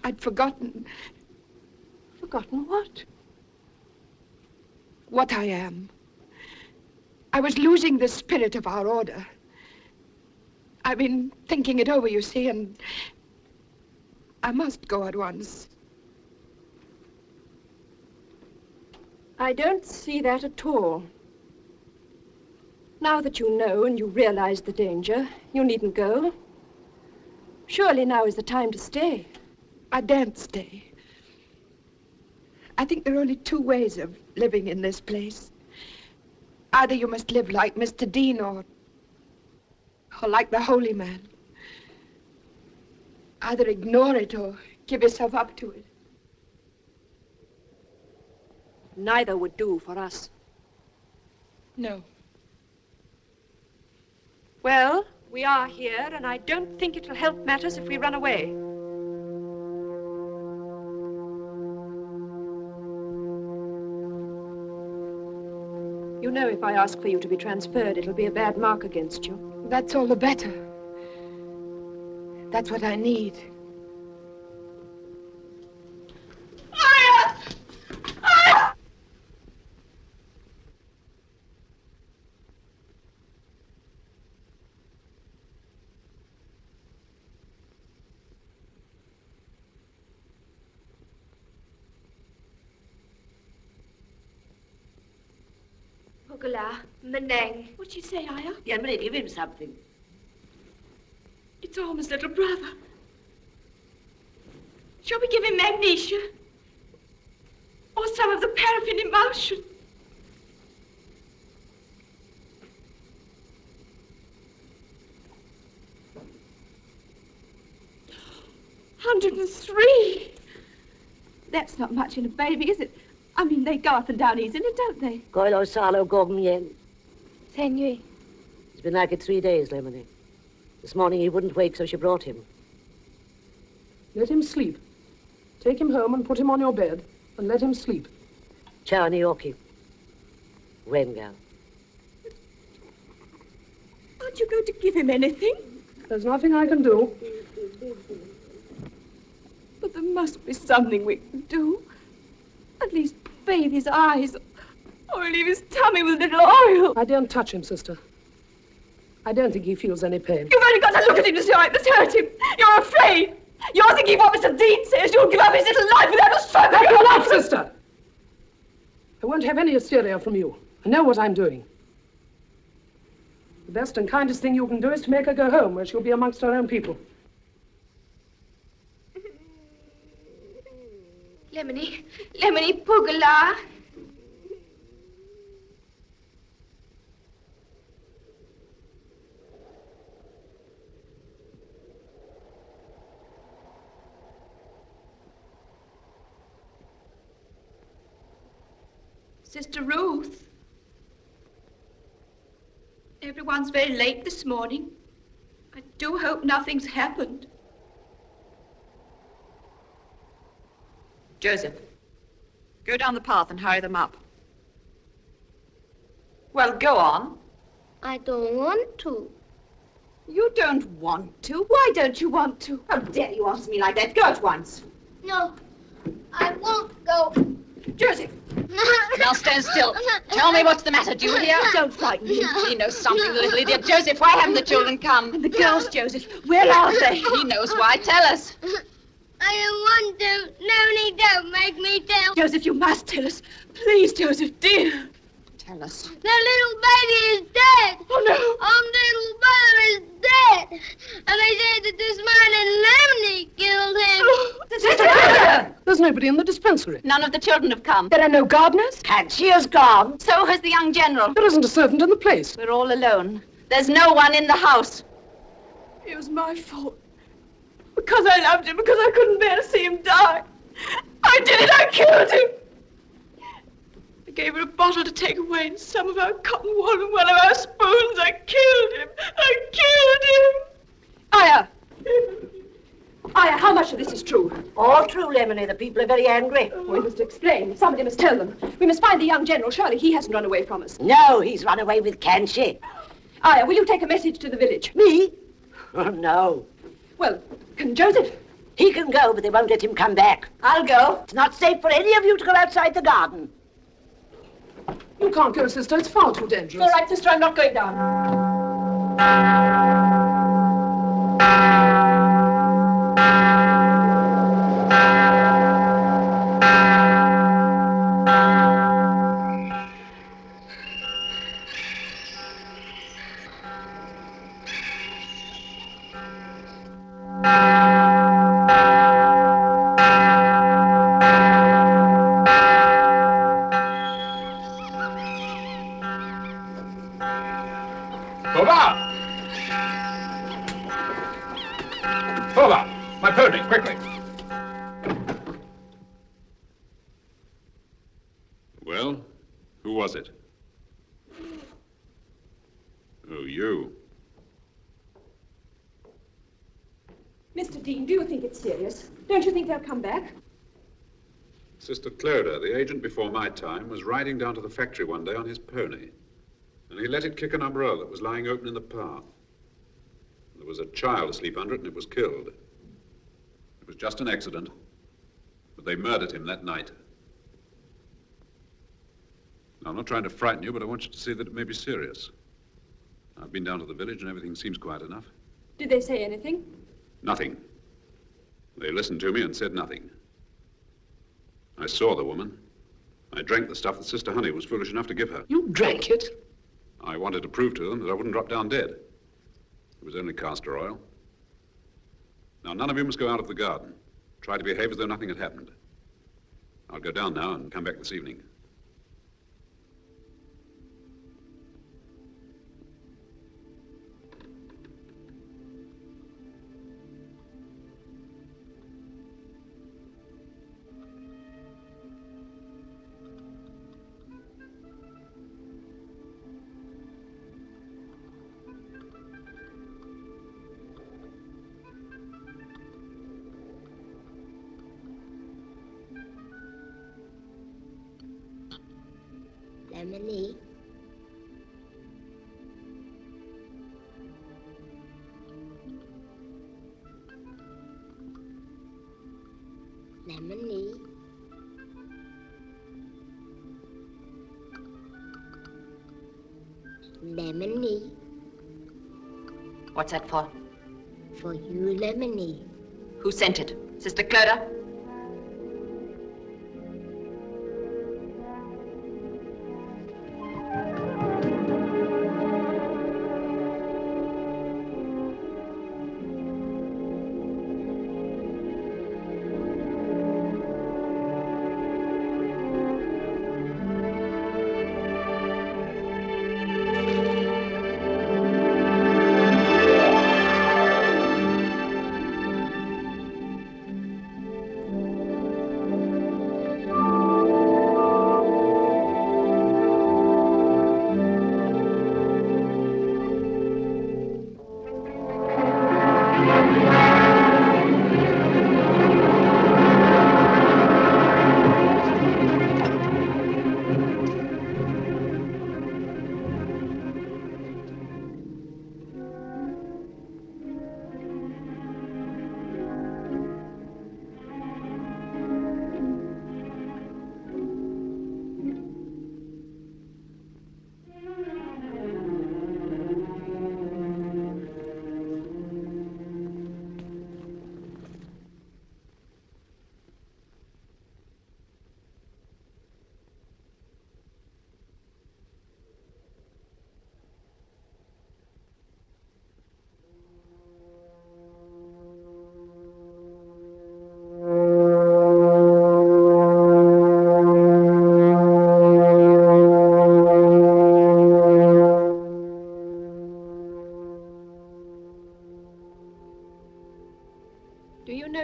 I'd forgotten. Forgotten what? What I am. I was losing the spirit of our order. I've been thinking it over, you see, and I must go at once. I don't see that at all. Now that you know and you realize the danger, you needn't go. Surely now is the time to stay. I daren't stay. I think there are only two ways of living in this place. Either you must live like Mr. Dean or like the holy man. Either ignore it or give yourself up to it. Neither would do for us. No. Well, we are here, and I don't think it will help matters if we run away. You know, if I ask for you to be transferred, it'll be a bad mark against you. That's all the better. That's what I need. Pugala, Manang. What'd she say, Aya? Yeah, Marie, give him something. It's Alma's little brother. Shall we give him magnesia? Or some of the paraffin emulsion? $103. That's not much in a baby, is it? I mean, they go up and down easily, don't they? Goilo Salo Gogmien. Senui. He's been like it 3 days, Lemony. This morning he wouldn't wake, so she brought him. Let him sleep. Take him home and put him on your bed, and let him sleep. Ciao, Nioki. Wengal. Aren't you going to give him anything? There's nothing I can do. But there must be something we can do. At least bathe his eyes, or leave his tummy with a little oil. I daren't touch him, sister. I don't think he feels any pain. You've only got to look at him to see how it must hurt him. You're afraid. You're thinking what Mr. Dean says. You'll give up his little life without a stroke. That's enough, sister! I won't have any hysteria from you. I know what I'm doing. The best and kindest thing you can do is to make her go home, where she'll be amongst her own people. Lemony, Lemony, Pugala. Sister Ruth. Everyone's very late this morning. I do hope nothing's happened. Joseph, go down the path and hurry them up. Well, go on. I don't want to. You don't want to? Why don't you want to? How dare you ask me like that? Go at once. No, I won't go. Joseph! Now stand still. Tell me what's the matter. Do you hear? Don't frighten him. He knows something, the little idiot. Joseph, why haven't the children come? And the girls, Joseph, where are they? He knows why. Tell us. I don't want to. Nobody don't make me tell. Joseph, you must tell us. Please, Joseph, dear. Tell us. The little baby is dead. Oh, no. Little brother is dead. And they said that this man in Lemony killed him. Sister Clara! There's nobody in the dispensary. None of the children have come. There are no gardeners? And she is gone. So has the young general. There isn't a servant in the place. We're all alone. There's no one in the house. It was my fault. Because I loved him, because I couldn't bear to see him die. I did it, I killed him. I gave her a bottle to take away and some of our cotton wool and one of our spoons. I killed him. I killed him. Aya! Aya, how much of this is true? All true, Lemony. The people are very angry. We must explain. Somebody must tell them. We must find the young general. Surely he hasn't run away from us. No, he's run away with Kanshi. Aya, will you take a message to the village? Me? Oh, no. Well, can Joseph? He can go, but they won't let him come back. I'll go. It's not safe for any of you to go outside the garden. You can't go, sister. It's far too dangerous. All right, sister, I'm not going down. My pony, quickly. Well, who was it? Oh, you. Mr. Dean, do you think it's serious? Don't you think they'll come back? Sister Clodagh, the agent before my time, was riding down to the factory one day on his pony, and he let it kick an umbrella that was lying open in the path. There was a child asleep under it, and it was killed. It was just an accident, but they murdered him that night. Now, I'm not trying to frighten you, but I want you to see that it may be serious. I've been down to the village, and everything seems quiet enough. Did they say anything? Nothing. They listened to me and said nothing. I saw the woman. I drank the stuff that Sister Honey was foolish enough to give her. You drank it? I wanted to prove to them that I wouldn't drop down dead. It was only castor oil. Now, none of you must go out of the garden. Try to behave as though nothing had happened. I'll go down now and come back this evening. Lemony. Lemony. Lemony. What's that for? For you, Lemony. Who sent it? Sister Clodagh?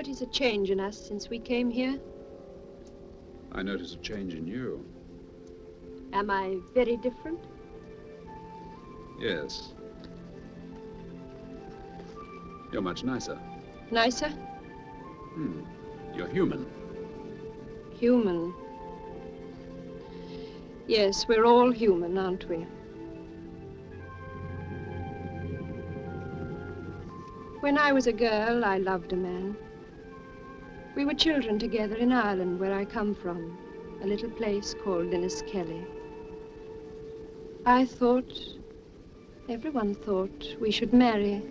notice a change in us since we came here? I notice a change in you. Am I very different? Yes. You're much nicer. Nicer? You're human. Human. Yes, we're all human, aren't we? When I was a girl, I loved a man. We were children together in Ireland, where I come from, a little place called Kelly. I thought, everyone thought, we should marry.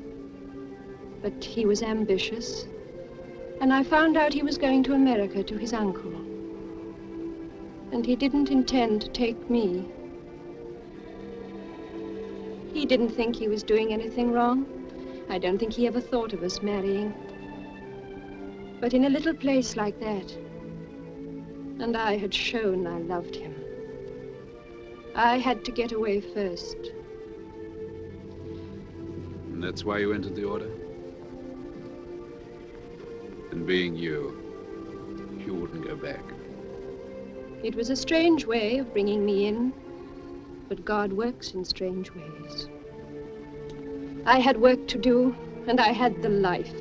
But he was ambitious, and I found out he was going to America to his uncle. And he didn't intend to take me. He didn't think he was doing anything wrong. I don't think he ever thought of us marrying. But in a little place like that, and I had shown I loved him, I had to get away first. And that's why you entered the order? And being you wouldn't go back. It was a strange way of bringing me in, but God works in strange ways. I had work to do, and I had the life.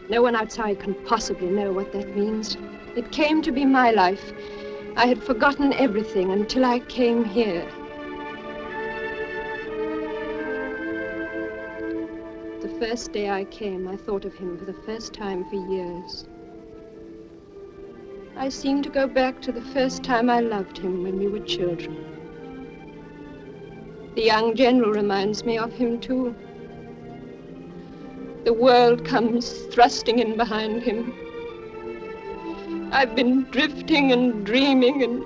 No one outside can possibly know what that means. It came to be my life. I had forgotten everything until I came here. The first day I came, I thought of him for the first time for years. I seemed to go back to the first time I loved him when we were children. The young general reminds me of him, too. The world comes thrusting in behind him. I've been drifting and dreaming, and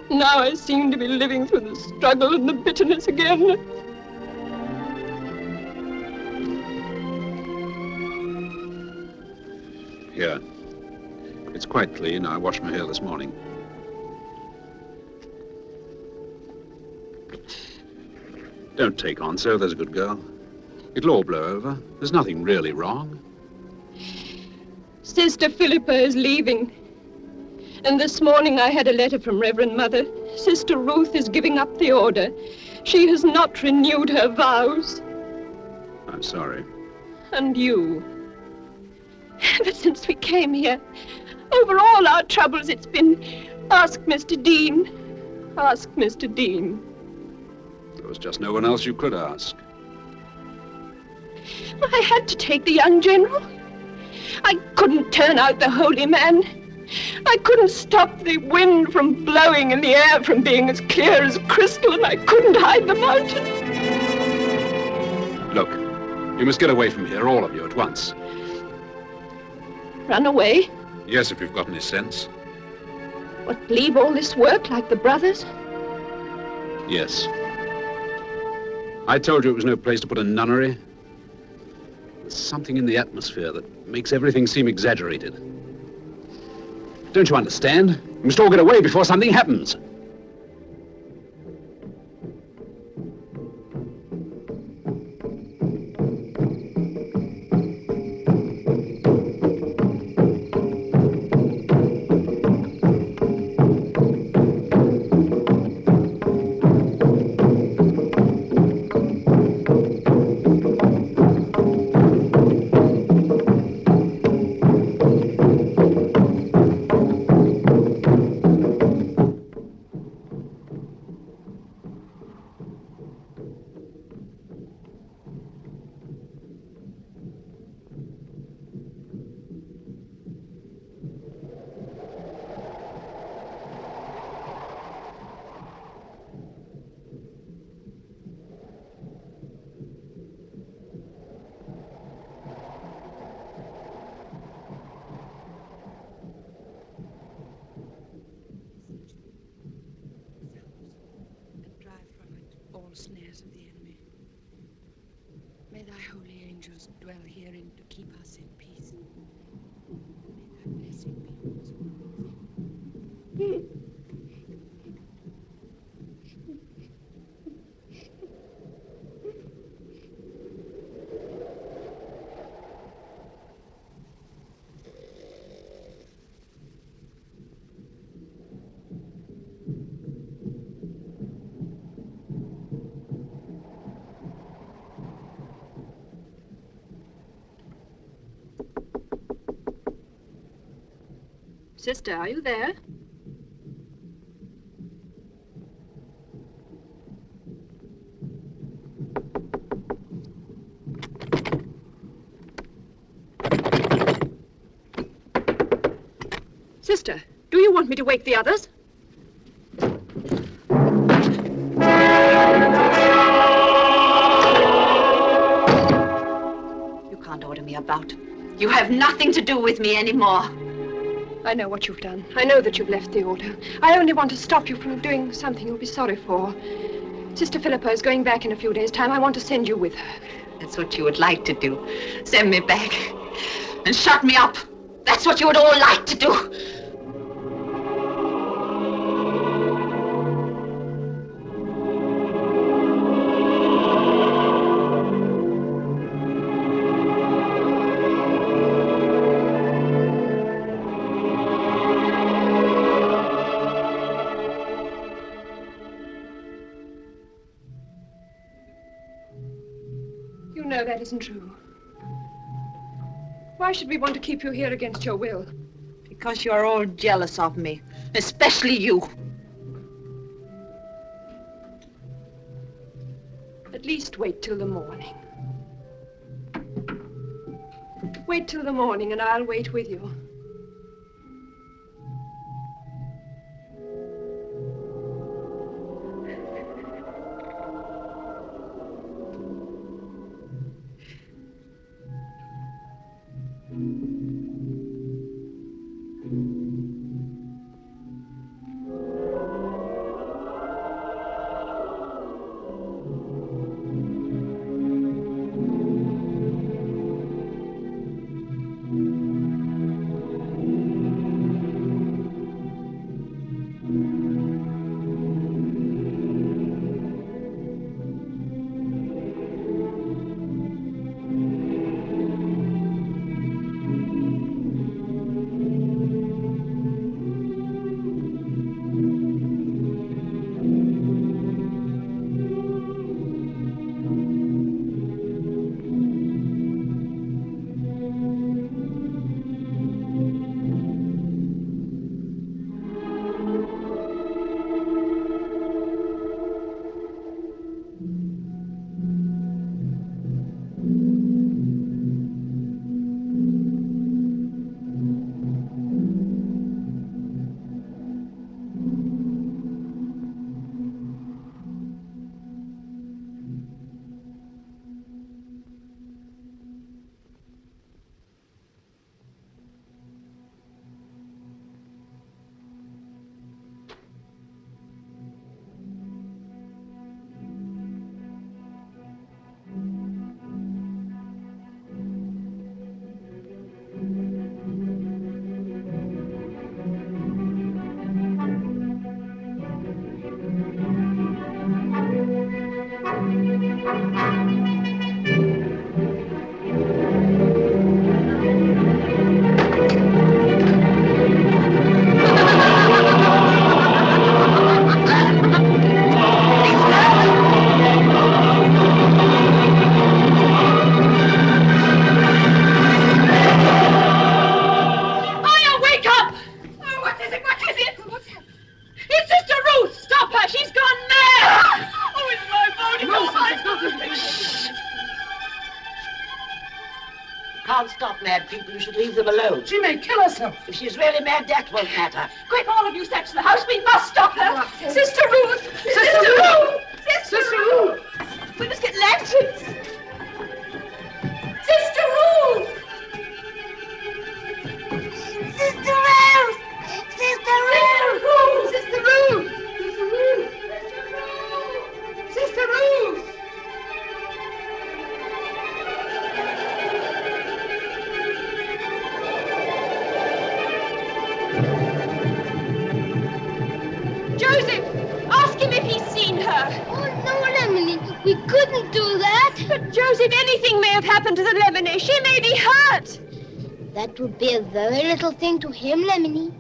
now I seem to be living through the struggle and the bitterness again. Here. It's quite clean. I washed my hair this morning. Don't take on so, there's a good girl. It'll all blow over. There's nothing really wrong. Sister Philippa is leaving. And this morning I had a letter from Reverend Mother. Sister Ruth is giving up the order. She has not renewed her vows. I'm sorry. And you. Ever since we came here, over all our troubles, it's been, ask Mr. Dean. Ask Mr. Dean. There was just no one else you could ask. I had to take the young general. I couldn't turn out the holy man. I couldn't stop the wind from blowing and the air from being as clear as crystal, and I couldn't hide the mountains. Look, you must get away from here, all of you, at once. Run away? Yes, if you've got any sense. What, leave all this work like the brothers? Yes. I told you it was no place to put a nunnery. There's something in the atmosphere that makes everything seem exaggerated. Don't you understand? You must all get away before something happens. Snares of the enemy. May thy holy angels dwell herein to keep us in peace. May thy blessing be always with you. Sister, are you there? Sister, do you want me to wake the others? You can't order me about. You have nothing to do with me anymore. I know what you've done. I know that you've left the order. I only want to stop you from doing something you'll be sorry for. Sister Philippa is going back in a few days' time. I want to send you with her. That's what you would like to do. Send me back. And shut me up. That's what you would all like to do. You know that isn't true. Why should we want to keep you here against your will? Because you are all jealous of me. Especially you. At least wait till the morning. Wait till the morning and I'll wait with you. Can't stop mad people. You should leave them alone. She may kill herself. If she's really mad, that won't matter. Quick, all of you, search the house. We must stop her. Sister Ruth! Sister Ruth! Sister Ruth! We must get lanterns. Sister Ruth! Sister Ruth! Sister Ruth! Sister Ruth! Sister Ruth! Joseph, ask him if he's seen her. Oh, no, Lemony, we couldn't do that. But, Joseph, anything may have happened to the Lemony. She may be hurt. That would be a very little thing to him, Lemony.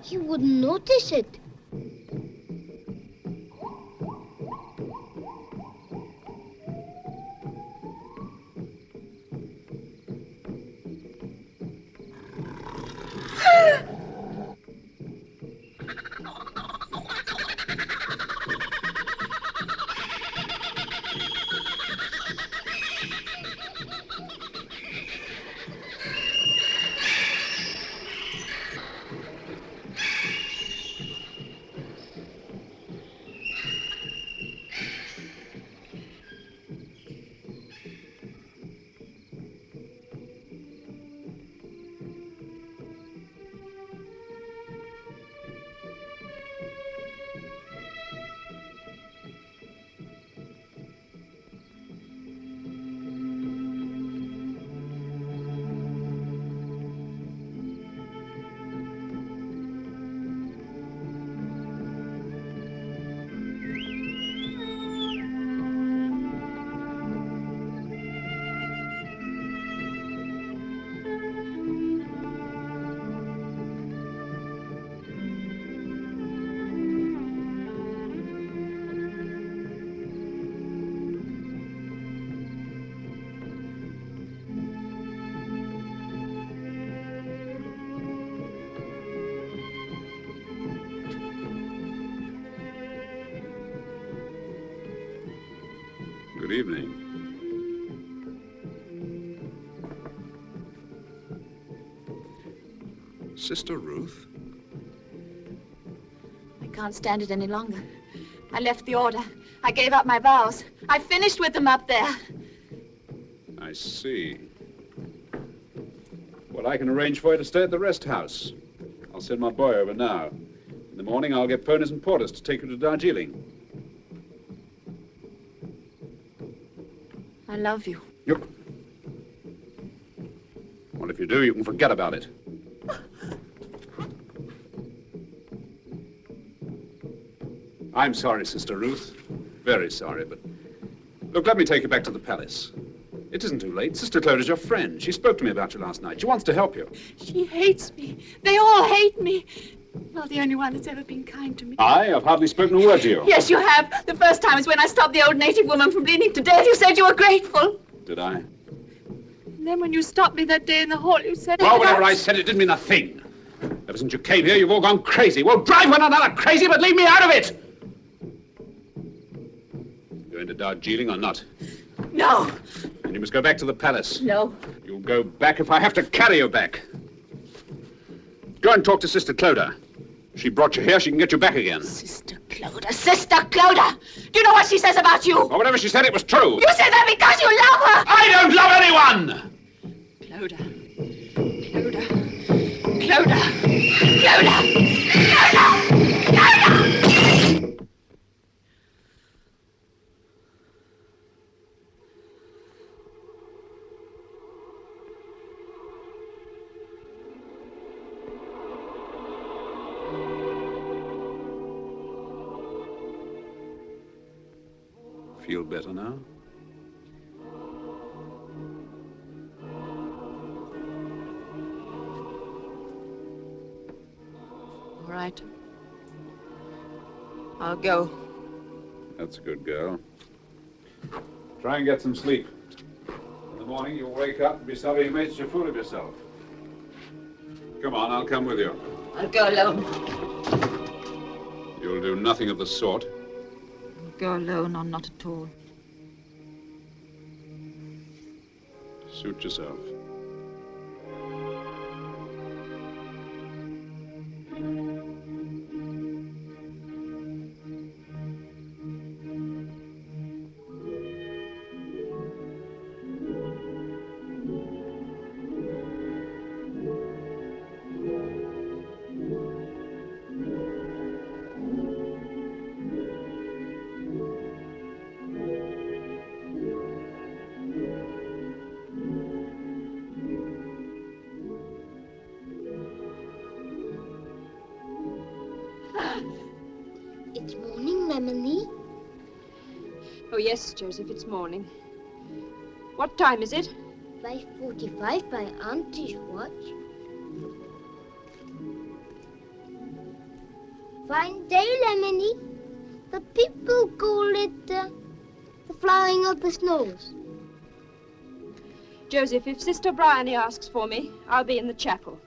He wouldn't notice it. Good evening. Sister Ruth? I can't stand it any longer. I left the order. I gave up my vows. I finished with them up there. I see. Well, I can arrange for you to stay at the rest house. I'll send my boy over now. In the morning, I'll get ponies and porters to take you to Darjeeling. I love you. Well, if you do, you can forget about it. I'm sorry, Sister Ruth. Very sorry, but... Look, let me take you back to the palace. It isn't too late. Sister Cloda's your friend. She spoke to me about you last night. She wants to help you. She hates me. They all hate me. You're the only one that's ever been kind to me. I've hardly spoken a word to you. Yes, you have. The first time is when I stopped the old native woman from bleeding to death. You said you were grateful. Did I? And then when you stopped me that day in the hall, you said... Well, whatever I said, it didn't mean a thing. Ever since you came here, you've all gone crazy. Well, drive one another crazy, but leave me out of it! Going to Darjeeling or not? No. And you must go back to the palace. No. You'll go back if I have to carry you back. Go and talk to Sister Cloda. She brought you here, she can get you back again. Sister Cloda, Sister Cloda! Do you know what she says about you? Well, whatever she said, it was true. You said that because you love her! I don't love anyone! Cloda. Cloda. Cloda. Cloda. Cloda. Cloda! Feel better now? All right. I'll go. That's a good girl. Try and get some sleep. In the morning, you'll wake up and be sorry you made such a fool of yourself. Come on, I'll come with you. I'll go alone. You'll do nothing of the sort. Go alone or not at all. Suit yourself. It's morning, Emily. Oh, yes, Joseph, it's morning. What time is it? 5:45 by Auntie's watch. Fine day, Lemony. The people call it the flying of the snows. Joseph, if Sister Bryony asks for me, I'll be in the chapel.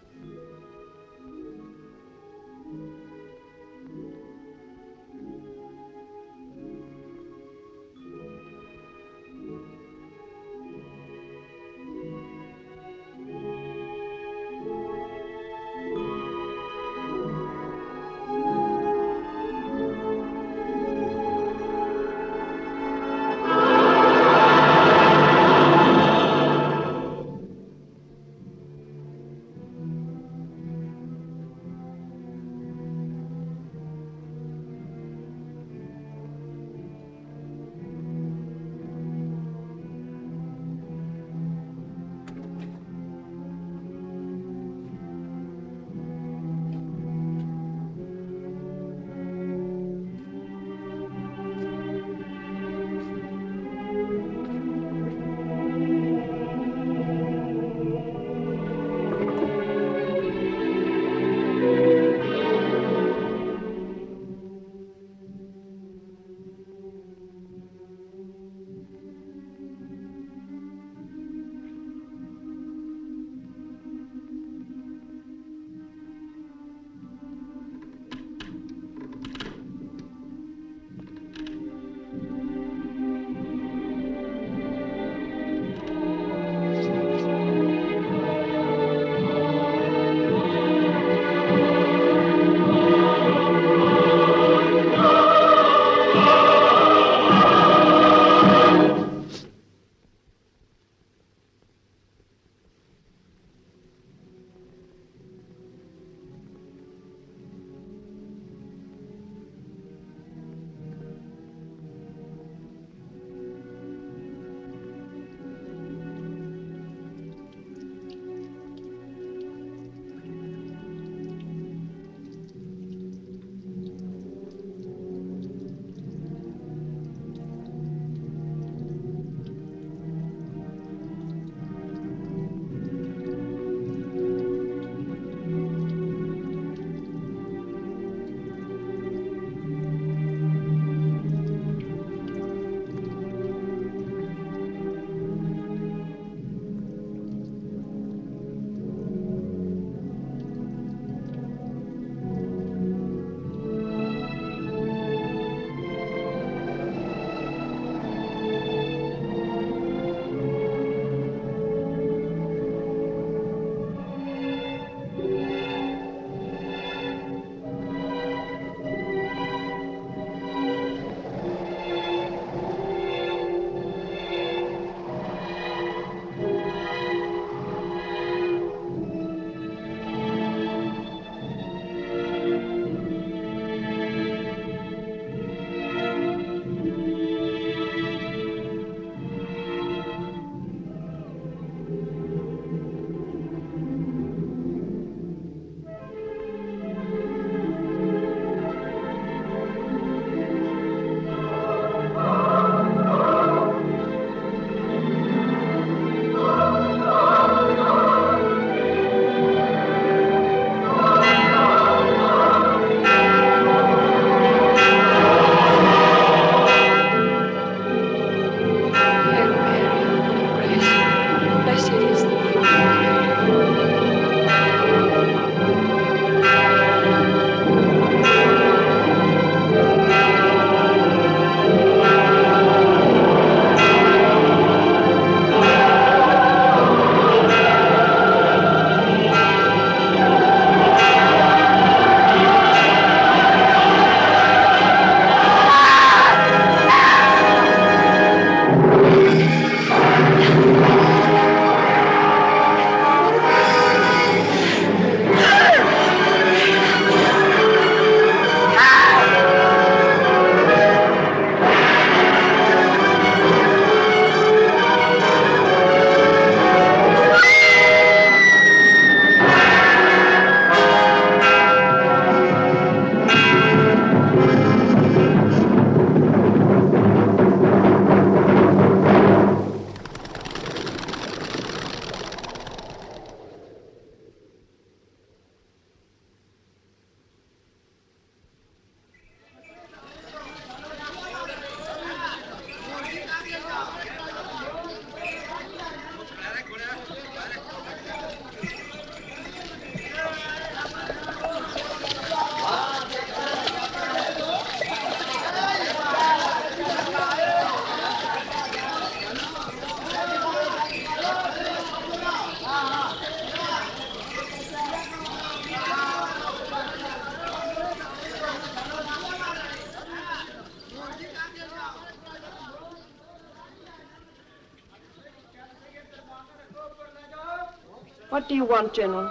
What do you want, General?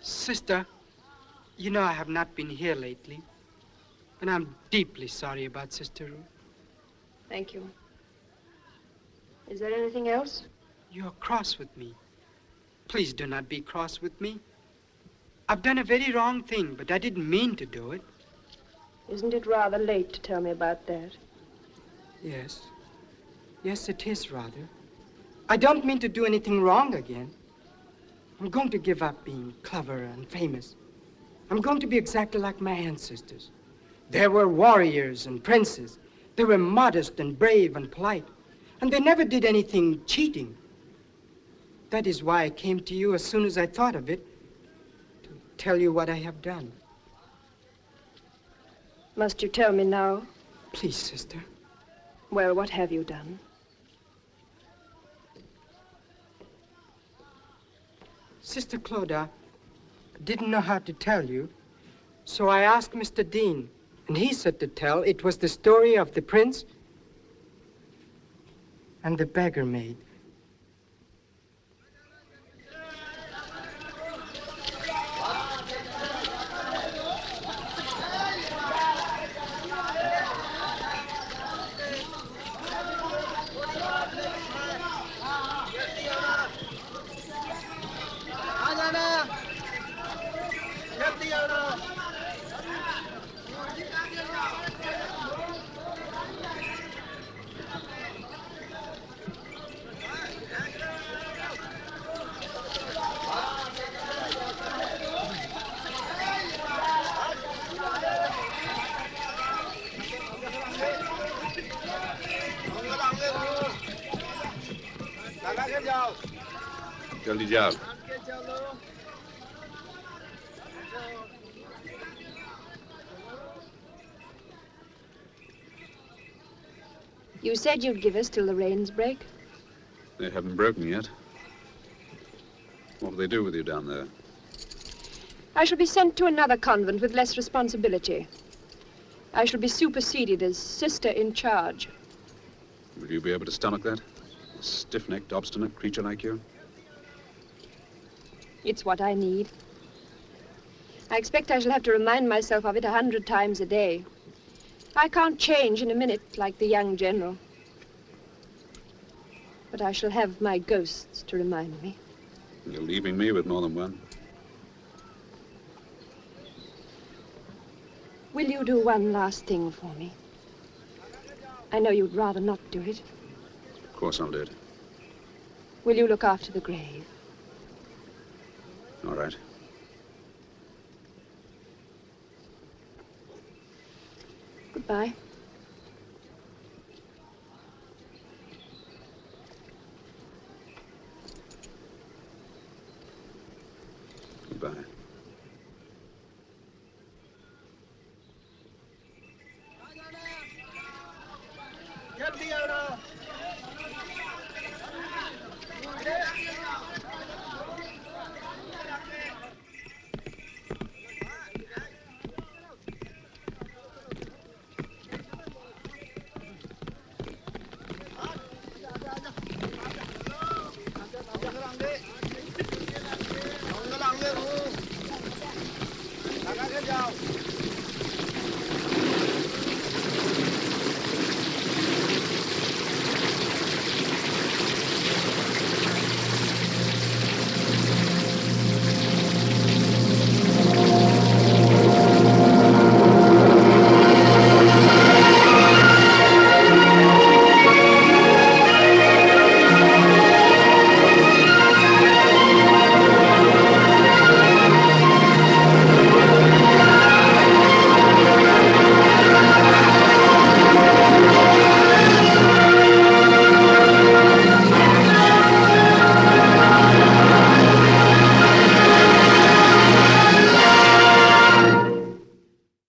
Sister, you know I have not been here lately, and I'm deeply sorry about Sister Ruth. Thank you. Is there anything else? You're cross with me. Please do not be cross with me. I've done a very wrong thing, but I didn't mean to do it. Isn't it rather late to tell me about that? Yes. Yes, it is rather. I don't mean to do anything wrong again. I'm going to give up being clever and famous. I'm going to be exactly like my ancestors. They were warriors and princes. They were modest and brave and polite. And they never did anything cheating. That is why I came to you as soon as I thought of it, to tell you what I have done. Must you tell me now? Please, sister. Well, what have you done? Sister Clodagh, I didn't know how to tell you, so I asked Mr. Dean, and he said to tell it was the story of the prince and the beggar maid. जल्दी जाओ। You said you'd give us till the rains break. They haven't broken yet. What will they do with you down there? I shall be sent to another convent with less responsibility. I shall be superseded as sister in charge. Will you be able to stomach that? A stiff-necked, obstinate creature like you? It's what I need. I expect I shall have to remind myself of it 100 times a day. I can't change in a minute like the young general. But I shall have my ghosts to remind me. You're leaving me with more than one. Will you do one last thing for me? I know you'd rather not do it. Of course I'll do it. Will you look after the grave? All right. Goodbye. Goodbye.